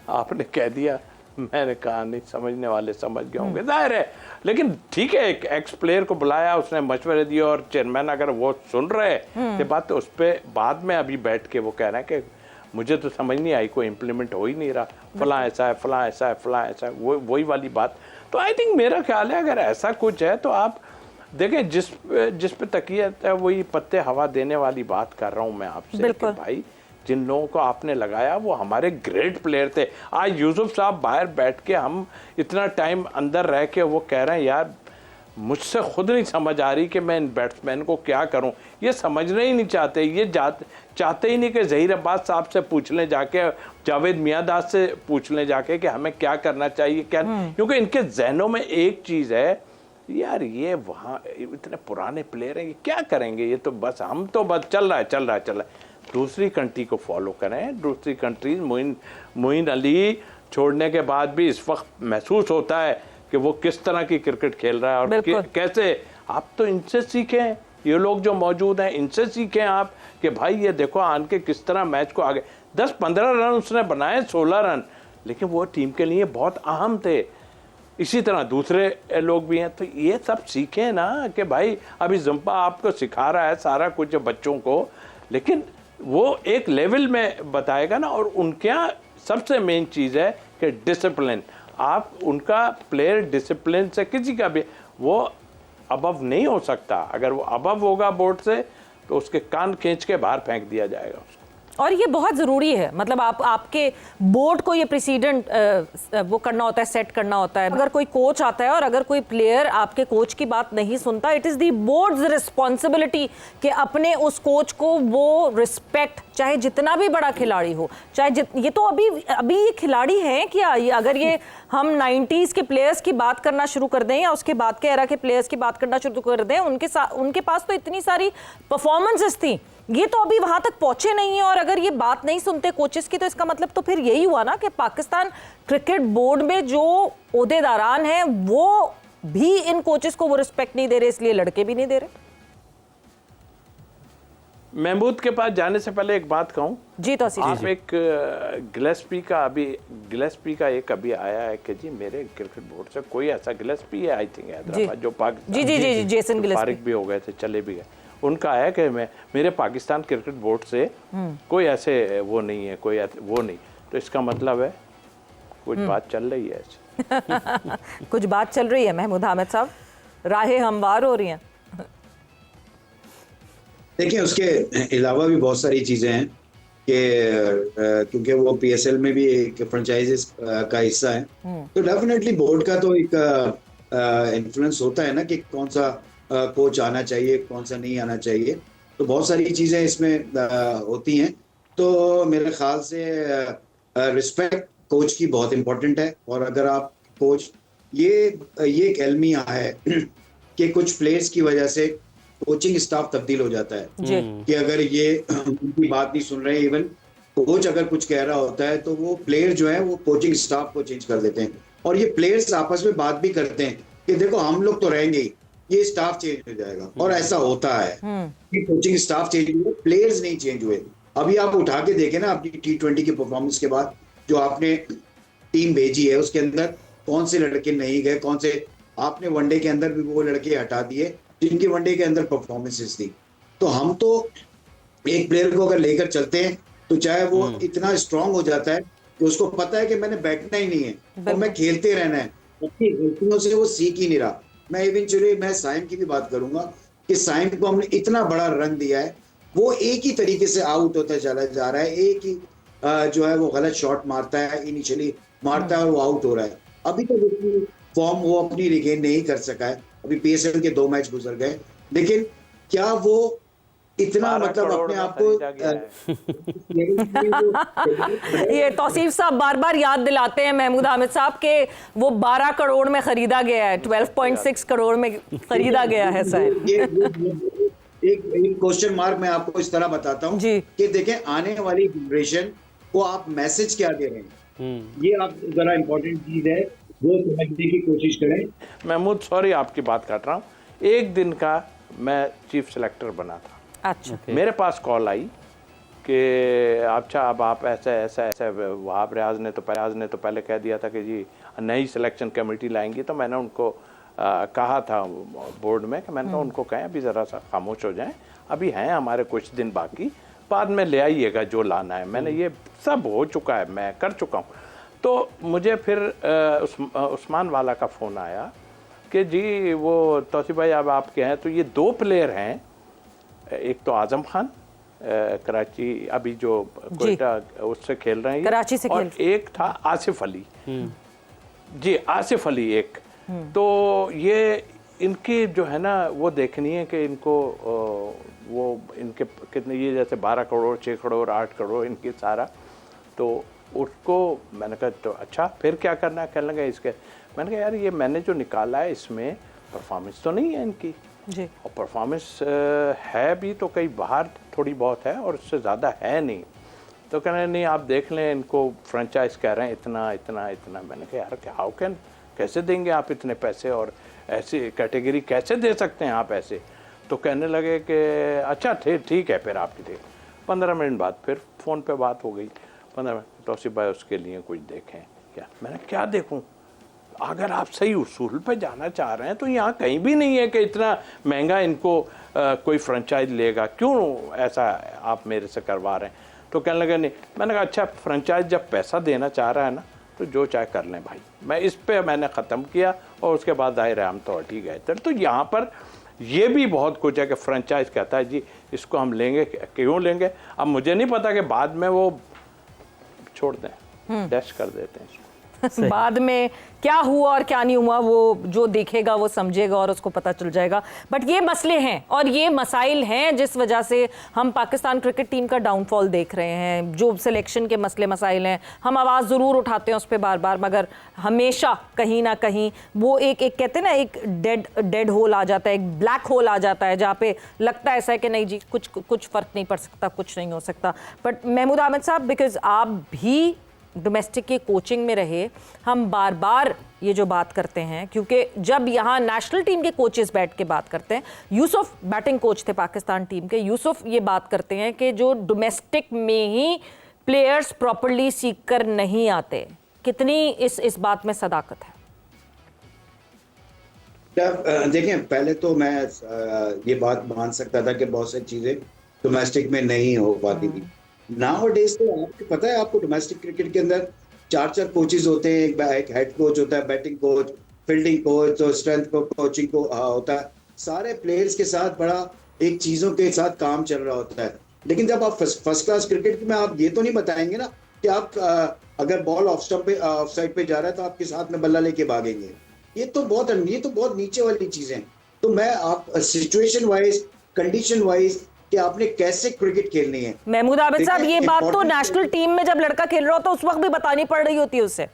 आपने कह दिया, मैंने कहा नहीं, समझने वाले समझ गए होंगे, जाहिर है। लेकिन ठीक है, एक एक्स प्लेयर को बुलाया, उसने मशवरे दिए, और चेयरमैन अगर वो सुन रहे थे बात, तो उस पर बाद में अभी बैठ के वो कह रहे हैं कि मुझे तो समझ नहीं आई, कोई इम्प्लीमेंट हो ही नहीं रहा, फलां ऐसा है, फलां ऐसा है, फलां ऐसा है, वही वाली बात। तो आई थिंक मेरा ख्याल है अगर ऐसा कुछ है तो आप देखें, जिस पे तकियत है वही पत्ते हवा देने वाली बात कर रहा हूँ मैं आपसे कि भाई जिन लोगों को आपने लगाया वो हमारे ग्रेट प्लेयर थे। आज यूसुफ साहब बाहर बैठ के, हम इतना टाइम अंदर रह के वो कह रहे हैं यार मुझसे खुद नहीं समझ आ रही कि मैं इन बैट्समैन को क्या करूं। ये समझना ही नहीं चाहते, ये चाहते ही नहीं कि ज़हीर अब्बास साहब से पूछ लें जाके, जावेद मियांदाद से पूछ लें जाके कि हमें क्या करना चाहिए, क्या, क्योंकि इनके जहनों में एक चीज़ है, यार ये वहाँ इतने पुराने प्लेयर हैं, ये क्या करेंगे, ये तो बस हम तो बस चल रहा है। दूसरी कंट्री को फॉलो करें। दूसरी कंट्री, मोइन अली छोड़ने के बाद भी इस वक्त महसूस होता है कि वो किस तरह की क्रिकेट खेल रहा है और कैसे। आप तो इनसे सीखें, ये लोग जो मौजूद हैं इनसे सीखें आप कि भाई ये देखो आन के किस तरह मैच को आगे 10-15 रन उसने बनाए, 16 रन, लेकिन वो टीम के लिए बहुत अहम थे। इसी तरह दूसरे लोग भी हैं। तो ये सब सीखें ना कि भाई अभी जंपा आपको सिखा रहा है सारा कुछ बच्चों को, लेकिन वो एक लेवल में बताएगा ना। और उनके यहाँ सबसे मेन चीज़ है कि डिसिप्लिन। आप उनका प्लेयर डिसिप्लिन से किसी का भी वो अबव नहीं हो सकता। अगर वो अबव होगा बोर्ड से तो उसके कान खींच के बाहर फेंक दिया जाएगा उसको। और ये बहुत ज़रूरी है, मतलब आपके बोर्ड को ये प्रेसिडेंट वो करना होता है, सेट करना होता है। अगर कोई कोच आता है और अगर कोई प्लेयर आपके कोच की बात नहीं सुनता, it is the boards responsibility कि अपने उस कोच को वो रिस्पेक्ट, चाहे जितना भी बड़ा खिलाड़ी हो, चाहे ये तो अभी ये खिलाड़ी हैं क्या? अगर ये हम 90s के प्लेयर्स की बात करना शुरू कर दें या उसके बाद के एरा के प्लेयर्स की बात करना शुरू कर दें, उनके पास तो इतनी सारी परफॉर्मेंसेस थी, ये तो अभी वहां तक पहुंचे नहीं है। और अगर ये बात नहीं सुनते कोचेस की, तो इसका मतलब तो फिर यही हुआ ना कि पाकिस्तान क्रिकेट बोर्ड में जो ओहदेदारान हैं वो भी इन कोचेस को वो रिस्पेक्ट नहीं दे रहे, इसलिए लड़के भी नहीं दे रहे। महमूद के पास जाने से पहले एक बात कहूं जी, तो आप एक गिलेस्पी का एक अभी आया है कि जी मेरे क्रिकेट बोर्ड से कोई ऐसा गिलेस्पी है, आई थिंक हैदराबाद, जो पाकिस्तान जी जेसन गिलेस्पी फारिग भी हो गए थे, चले भी गए। उनका है कि मेरे पाकिस्तान क्रिकेट बोर्ड से कोई ऐसे वो नहीं है, कोई वो नहीं। तो इसका मतलब है कुछ बात चल रही है ऐसे। कुछ बात चल रही है महमूद हामिद साहब, राहें हमवार हो रही हैं। देखिए, उसके अलावा भी बहुत सारी चीज़ें हैं कि क्योंकि वो PSL में भी एक फ्रेंचाइजीज का हिस्सा है, तो डेफिनेटली बोर्ड का तो एक इन्फ्लुएंस होता है ना कि कौन सा कोच आना चाहिए, कौन सा नहीं आना चाहिए। तो बहुत सारी चीज़ें इसमें होती हैं। तो मेरे ख्याल से रिस्पेक्ट कोच की बहुत इम्पोर्टेंट है। और अगर आप कोच ये एक अलमिया है कि कुछ प्लेयर्स की वजह से कोचिंग स्टाफ तब्दील हो जाता है कि अगर ये उनकी बात नहीं सुन रहे, इवन कोच अगर कुछ कह रहा होता है तो वो प्लेयर जो है वो कोचिंग स्टाफ को चेंज कर देते हैं। और ये प्लेयर्स आपस में बात भी करते हैं कि देखो हम लोग तो रहेंगे ही, ये स्टाफ चेंज हो जाएगा। और ऐसा होता है कि कोचिंग स्टाफ चेंज हुए, प्लेयर्स नहीं चेंज हुए। अभी आप उठा के देखें ना अपनी T20 की परफॉर्मेंस के बाद जो आपने टीम भेजी है उसके अंदर कौन से लड़के नहीं गए, कौन से आपने वनडे के अंदर भी वो लड़के हटा दिए जिनकी वनडे के अंदर परफॉर्मेंसेस थी। तो हम तो एक प्लेयर को अगर लेकर चलते हैं तो चाहे वो इतना स्ट्रांग हो जाता है कि उसको पता है कि मैंने बैठना ही नहीं है और मैं खेलते रहना है, अपनी गलतियों से वो सीख ही नहीं रहा। मैं साइम की भी बात करूंगा कि साइम को हमने इतना बड़ा रन दिया है, वो एक ही तरीके से आउट होता चला जा रहा है, एक ही जो है वो गलत शॉट मारता है, इनिशियली मारता है और वो आउट हो रहा है। अभी तो फॉर्म वो अपनी रिगेन नहीं कर सका है। अभी PSL के 2 मैच गुजर गए, लेकिन क्या वो इतना मतलब अपने आप को ये तौसीफ साहब बार बार याद दिलाते हैं महमूद हामिद साहब के वो 12 करोड़ में खरीदा गया है, 12.6 करोड़ में खरीदा गया है सर। एक क्वेश्चन मार्क मैं आपको इस तरह बताता हूँ कि देखें आने वाली जनरेशन को आप मैसेज क्या दे रहे हैं, ये आप जरा इम्पोर्टेंट चीज है, वो समझने की कोशिश करें। महमूद सॉरी आपकी बात काट रहा हूँ, एक दिन का मैं चीफ सेलेक्टर बना था। अच्छा, मेरे पास कॉल आई कि अच्छा अब आप ऐसा वहाब रियाज ने तो पहले कह दिया था कि जी नई सिलेक्शन कमेटी लाएंगी। तो मैंने उनको कहा था बोर्ड में कि मैंने कहा उनको कहें अभी ज़रा सा खामोश हो जाएं, अभी हैं हमारे कुछ दिन बाकी, बाद में ले आइएगा जो लाना है। मैंने ये सब हो चुका है, मैं कर चुका हूँ। तो मुझे फिर उस्मान वाला का फ़ोन आया कि जी वो तौसीफ भाई अब आपके हैं। तो ये 2 प्लेयर हैं, एक तो आजम खान कराची अभी जो कोयटा उससे खेल रहे हैं कराची से, और एक था आसिफ अली जी, आसिफ अली एक। तो ये इनकी जो है ना वो देखनी है कि इनको वो इनके कितने, ये जैसे 12 करोड़ 6 करोड़ 8 करोड़ इनके सारा। तो उसको मैंने कहा तो अच्छा फिर क्या करना है, कहने लगा इसके। मैंने कहा यार ये मैंने जो निकाला है इसमें परफॉर्मेंस तो नहीं है इनकी जी, और परफॉर्मेंस है भी तो कई बाहर थोड़ी बहुत है और उससे ज़्यादा है नहीं। तो कह रहे नहीं आप देख लें, इनको फ्रेंचाइज कह रहे हैं इतना इतना इतना। मैंने कहा यार हाउ कैन, कैसे देंगे आप इतने पैसे और ऐसी कैटेगरी कैसे दे सकते हैं आप ऐसे। तो कहने लगे कि अच्छा ठीक है फिर आपकी देख। 15 मिनट बाद फिर फ़ोन पे बात हो गई। 15 मिनट, तौसीफ भाई उसके लिए कुछ देखें क्या। मैंने क्या देखूं, अगर आप सही उसूल पे जाना चाह रहे हैं तो यहाँ कहीं भी नहीं है कि इतना महंगा इनको कोई फ्रेंचाइज लेगा, क्यों ऐसा आप मेरे से करवा रहे हैं। तो कहने लगे नहीं। मैंने कहा अच्छा, फ्रेंचाइज जब पैसा देना चाह रहा है ना तो जो चाहे कर लें भाई। मैं इस पे मैंने ख़त्म किया और उसके बाद दाहिर हम तो हट ही गए थे। तो यहाँ पर ये भी बहुत कुछ है कि फ्रेंचाइज कहता है जी इसको हम लेंगे, क्यों लेंगे। अब मुझे नहीं पता कि बाद में वो छोड़ दें, डैश कर देते हैं इसको। बाद में क्या हुआ और क्या नहीं हुआ वो जो देखेगा वो समझेगा और उसको पता चल जाएगा। बट ये मसले हैं और ये मसाइल हैं जिस वजह से हम पाकिस्तान क्रिकेट टीम का डाउनफॉल देख रहे हैं। जो सिलेक्शन के मसले मसाइल हैं, हम आवाज़ ज़रूर उठाते हैं उस पर बार बार, मगर हमेशा कहीं ना कहीं वो एक कहते हैं ना, एक डेड होल आ जाता है, एक ब्लैक होल आ जाता है जहाँ पे लगता है ऐसा है कि नहीं जी कुछ फ़र्क नहीं पड़ सकता, कुछ नहीं हो सकता। बट महमूद आमिर साहब, बिकॉज आप भी डोमेस्टिक के कोचिंग में रहे, हम बार बार ये जो बात करते हैं, क्योंकि जब यहाँ नेशनल टीम के कोचेस बैठ के बात करते हैं, यूसुफ बैटिंग कोच थे पाकिस्तान टीम के, यूसुफ ये बात करते हैं कि जो डोमेस्टिक में ही प्लेयर्स प्रॉपर्ली सीख कर नहीं आते, कितनी इस बात में सदाकत है? देखें, पहले तो मैं ये बात मान सकता था कि बहुत सारी चीजें डोमेस्टिक में नहीं हो पाती थी। नाउ डेज तो आपको पता है, आपको डोमेस्टिक क्रिकेट के अंदर 4 कोचेज होते हैं। एक हेड कोच होता है, बैटिंग कोच, फील्डिंग कोच, तो स्ट्रेंथ कोचिंग को होता है। सारे प्लेयर्स के साथ बड़ा एक चीजों के साथ काम चल रहा होता है। लेकिन जब आप फर्स्ट क्लास क्रिकेट में आप ये तो नहीं बताएंगे ना कि आप अगर बॉल ऑफ स्टंप पे ऑफ साइड पे जा रहा है तो आपके साथ में बल्ला लेके भागेंगे। ये तो बहुत नीचे वाली चीजें हैं। तो मैं आप सिचुएशन वाइज, कंडीशन वाइज कि आपने कैसे क्रिकेट खेलनी है। महमूद आबिद साहब, ये बात तो नेशनल टीम में जब लड़का खेल रहा होता है उस वक्त भी बतानी पड़ रही होती है उससे।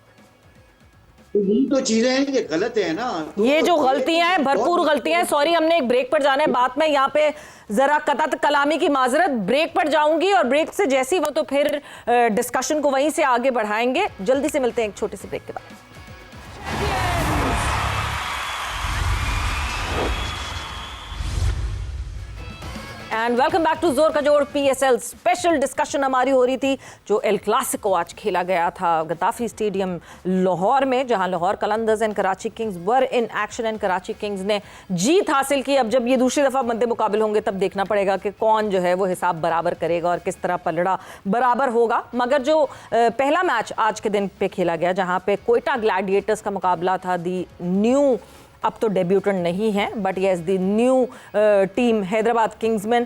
तो यही तो चीजें हैं, ये गलत है ना। तो ये जो गलतियां हैं, भरपूर गलतियां हैं। सॉरी, हमने एक ब्रेक पर जाना है, बात में यहाँ पे जरा कतत कलामी की माजरत, ब्रेक पर जाऊंगी और ब्रेक से जैसी वो तो फिर डिस्कशन को वहीं से आगे बढ़ाएंगे। जल्दी से मिलते हैं एक छोटे से ब्रेक के बाद। एंड वेलकम बैक टू जोर का जोर PSL स्पेशल डिस्कशन हमारी हो रही थी, जो एल क्लासिको आज खेला गया था गद्दाफी स्टेडियम लाहौर में, जहां Lahore Qalandars and Karachi Kings were in action and Karachi Kings ने जीत हासिल की। अब जब ये दूसरी दफ़ा मद्दे मुकाबिल होंगे तब देखना पड़ेगा कि कौन जो है वो हिसाब बराबर करेगा और किस तरह पलड़ा बराबर होगा। मगर जो पहला मैच आज के दिन पे खेला गया, जहाँ पे कोयटा ग्लैडिएटर्स का मुकाबला था, दी न्यू, अब तो डेब्यूटेंट नहीं है but yes the new team Hyderabad Kingsman.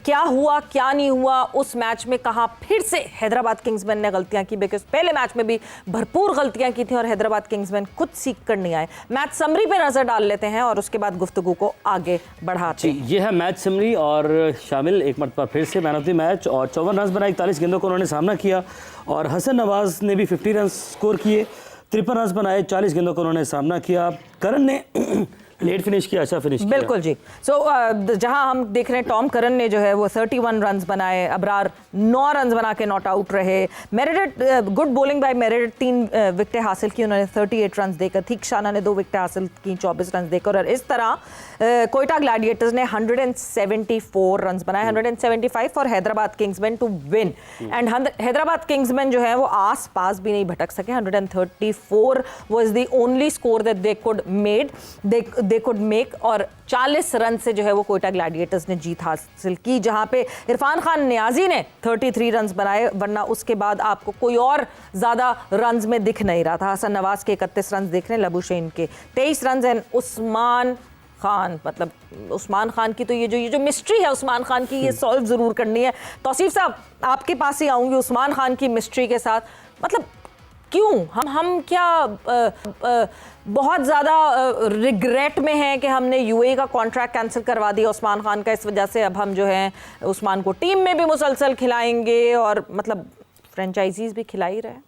क्या हुआ क्या नहीं हुआ उस मैच में, कहाँ फिर से हैदराबाद किंग्समैन ने गलतियां की, बिकॉज पहले मैच में भी भरपूर गलतियां की थी और हैदराबाद किंग्समैन कुछ सीख कर नहीं आए। मैच समरी पे नजर डाल लेते हैं और उसके बाद गुफ्तगू को आगे बढ़ाते हैं। ये है मैच समरी और शामिल एक मरतबा फिर से मैन ऑफ द मैच, और 54 रन बनाए, 41 गेंदों को उन्होंने सामना किया, और हसन नवाज ने भी 50 रन स्कोर किए, 53 रन बनाए, 40 गेंदों को उन्होंने सामना किया। करण ने लेट फिनिश किया, अच्छा फिनिश किया। बिल्कुल जी। जहां हम देख रहे हैं टॉम करन ने जो है वो 31 रन बनाए, अबरार 9 रन बना के नॉट आउट रहे। Meredith, good bowling bye Meredith, 3 विकेटें हासिल की उन्होंने 38 रन देकर। थीक्षाना ने 2 विकेटें हासिल की 24 रन देकर। और इस तरह कोयटा ग्लैडिएटर्स ने 174 रन बनाए, 175 for Hyderabad Kingsmen to win. And Hyderabad Kingsmen जो है वो आस पास भी नहीं भटक सके। 134 was the only score that they could make, और 40 रन से जो है वो कोयटा ग्लैडिएटर्स ने जीत हासिल की, जहां पे इरफान खान नियाजी ने 33 रन बनाए, वरना उसके बाद आपको कोई और ज्यादा रन्स में दिख नहीं रहा था। हसन नवाज के 31 रन देख रहे हैं, लबुशेन के 23 रन एंड उस्मान खान, मतलब उस्मान खान की तो ये जो मिस्ट्री है उस्मान खान की, ये सॉल्व जरूर करनी है। तौसीफ साहब, आपके पास ही आऊंगी उस्मान खान की मिस्ट्री के साथ। मतलब क्यों हम क्या बहुत ज़्यादा रिग्रेट में हैं कि हमने यूएई का कॉन्ट्रैक्ट कैंसिल करवा दिया उस्मान खान का, इस वजह से अब हम जो है उस्मान को टीम में भी मुसलसल खिलाएंगे और मतलब फ्रेंचाइजीज भी खिला ही रहे हैं।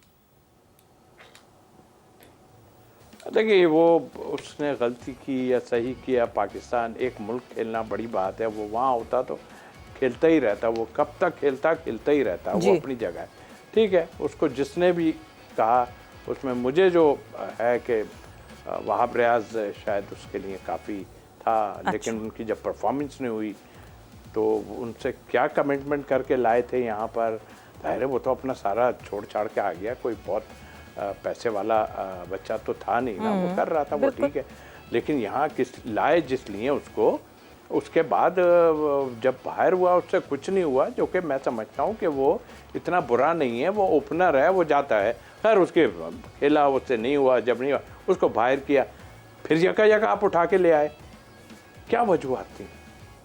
देखिए, वो उसने गलती की या सही किया, पाकिस्तान एक मुल्क खेलना बड़ी बात है। वो वहाँ होता तो खेलता ही रहता, वो कब तक खेलता ही रहता, वो अपनी जगह है, ठीक है। उसको जिसने भी कहा उसमें मुझे जो है कि वहाब रियाज शायद उसके लिए काफ़ी था। अच्छा। लेकिन उनकी जब परफॉर्मेंस नहीं हुई तो उनसे क्या कमिटमेंट करके लाए थे यहाँ पर, जाहिर है वो तो अपना सारा छोड़ छाड़ के आ गया। कोई बहुत पैसे वाला बच्चा तो था नहीं ना, वो कर रहा था, वो ठीक है। लेकिन यहाँ किस लाए जिस लिए उसको, उसके बाद जब बाहर हुआ उससे कुछ नहीं हुआ, जो कि मैं समझता हूँ कि वो इतना बुरा नहीं है, वो ओपनर है, वो जाता है। खैर उसके खेला, उससे नहीं हुआ, जब नहीं हुआ उसको बाहर किया, फिर जगह आप उठा के ले आए। क्या वजूहत थी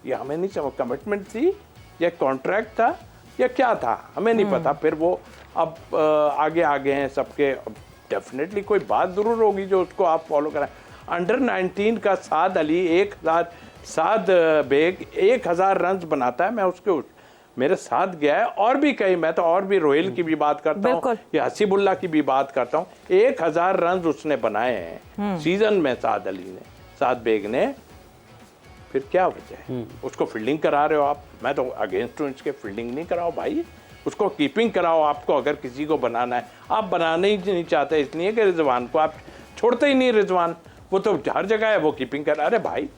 ये हमें नहीं समझ, कमिटमेंट थी या कॉन्ट्रैक्ट था या क्या था, हमें नहीं पता। फिर वो अब आगे हैं सबके, डेफिनेटली कोई बात ज़रूर होगी जो उसको आप फॉलो कराएं। अंडर 19 का साद अली साद बेग 1000 रन बनाता है, मैं उसके मेरे साथ गया है, और भी कई, मैं तो और भी रोहिल की भी बात करता हूँ या हसीबुल्ला की भी बात करता हूँ। 1000 रन उसने बनाए हैं सीजन में साद बेग ने। फिर क्या वजह है? उसको फील्डिंग करा रहे हो आप, मैं तो अगेंस्ट हूँ इसके, फील्डिंग नहीं कराओ भाई, उसको कीपिंग कराओ। आपको अगर किसी को बनाना है, आप बनाना ही नहीं चाहते इसलिए कि रिजवान को आप छोड़ते ही नहीं। रिजवान वो तो हर जगह है, वो कीपिंग कर, अरे भाई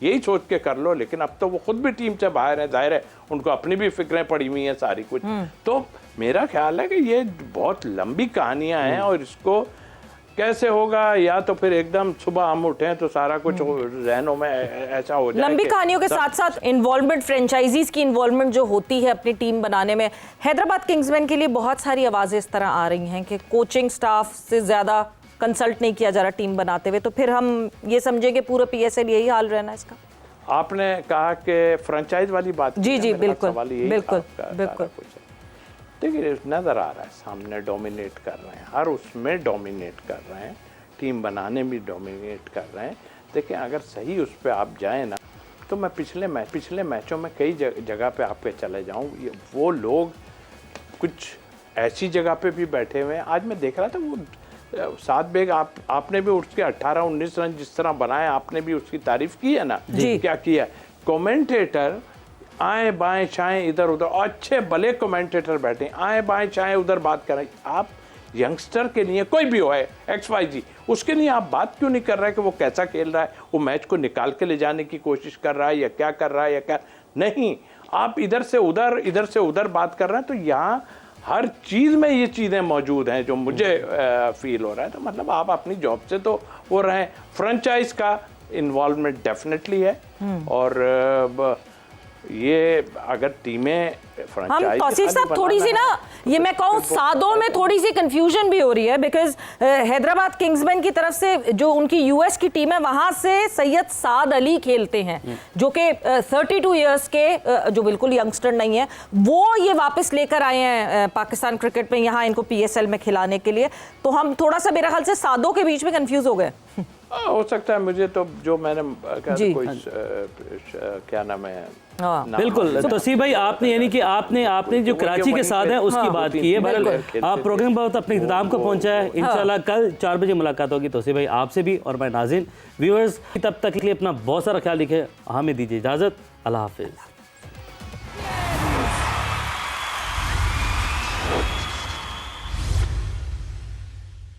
यही सोच के कर लो। लेकिन अब तो वो खुद भी टीम से बाहर है, जाहिर है उनको अपनी भी फिक्रें पड़ी हुई हैं सारी कुछ। तो मेरा ख्याल है कि ये बहुत लंबी कहानियां हैं, और इसको कैसे होगा, या तो फिर एकदम सुबह हम उठें तो सारा कुछ जहनों में ऐसा हो जाए। लंबी कहानियों के साथ साथ इन्वॉल्वमेंट, फ्रेंचाइजीज की इन्वॉल्वमेंट जो होती है अपनी टीम बनाने में, हैदराबाद किंग्समैन के लिए बहुत सारी आवाजें इस तरह आ रही हैं कि कोचिंग स्टाफ से ज्यादा कंसल्ट नहीं किया जा रहा टीम बनाते हुए, तो फिर हम ये समझेंगे पूरा पीएसएल यही हाल रहना इसका। आपने कहा कि फ्रेंचाइज वाली बात, जी बिल्कुल बिल्कुल बिल्कुल। देखिए नज़र आ रहा है सामने, डोमिनेट कर रहे हैं, हर उसमें डोमिनेट कर रहे हैं, टीम बनाने में डोमिनेट कर रहे हैं। देखिए अगर सही उस पर आप जाएं ना, तो मैं पिछले मैचों में कई जगह पे आपके चले जाऊं, वो लोग कुछ ऐसी जगह पे भी बैठे हुए हैं। आज मैं देख रहा था वो साद बेग, आपने भी उसके 18-19 रन जिस तरह बनाए, आपने भी उसकी तारीफ की है ना, क्या किया। कमेंटेटर आए बाएं छाएं इधर उधर, अच्छे भले कमेंटेटर बैठे आए बाएं छाएं उधर बात कर रहे। आप यंगस्टर के लिए, कोई भी हो है XYZ, उसके लिए आप बात क्यों नहीं कर रहे कि वो कैसा खेल रहा है, वो मैच को निकाल के ले जाने की कोशिश कर रहा है या क्या कर रहा है या क्या नहीं। आप इधर से उधर बात कर रहे हैं। तो यहाँ हर चीज़ में ये चीज़ें मौजूद हैं जो मुझे फील हो रहा है। तो मतलब आप अपनी जॉब से तो हो रहे हैं। फ्रेंचाइज का इन्वॉल्वमेंट डेफिनेटली है, और ये अगर टीमें हम तौसीफ साहब थोड़ी सी ना, ये मैं कहूँ सादों में थोड़ी सी कंफ्यूजन भी हो रही है, बिकॉज हैदराबाद किंग्समैन की तरफ से जो उनकी यूएस की टीम है, वहां से सैयद साद अली खेलते हैं जो कि 32 इयर्स के, जो बिल्कुल यंगस्टर नहीं है, वो ये वापस लेकर आए हैं पाकिस्तान क्रिकेट में, यहाँ इनको पीएसएल में खिलाने के लिए। तो हम थोड़ा सा मेरे ख्याल से सादों के बीच में कंफ्यूज हो गए। हो सकता है, मुझे तो जो मैंने कोई क्या नाम है, बिल्कुल तौसीफ भाई, आपने यानी कि आपने जो कराची के साथ है उसकी बात की है। बहरहाल आप प्रोग्राम बहुत अपने इख्तिताम को पहुंचा है। इंशाल्लाह कल 4 बजे मुलाकात होगी तौसीफ भाई आपसे भी और मैं नाज़रीन व्यूअर्स। तब तक के लिए अपना बहुत सारा ख्याल रखें, हमें दीजिए इजाज़त, अल्लाह हाफिज़।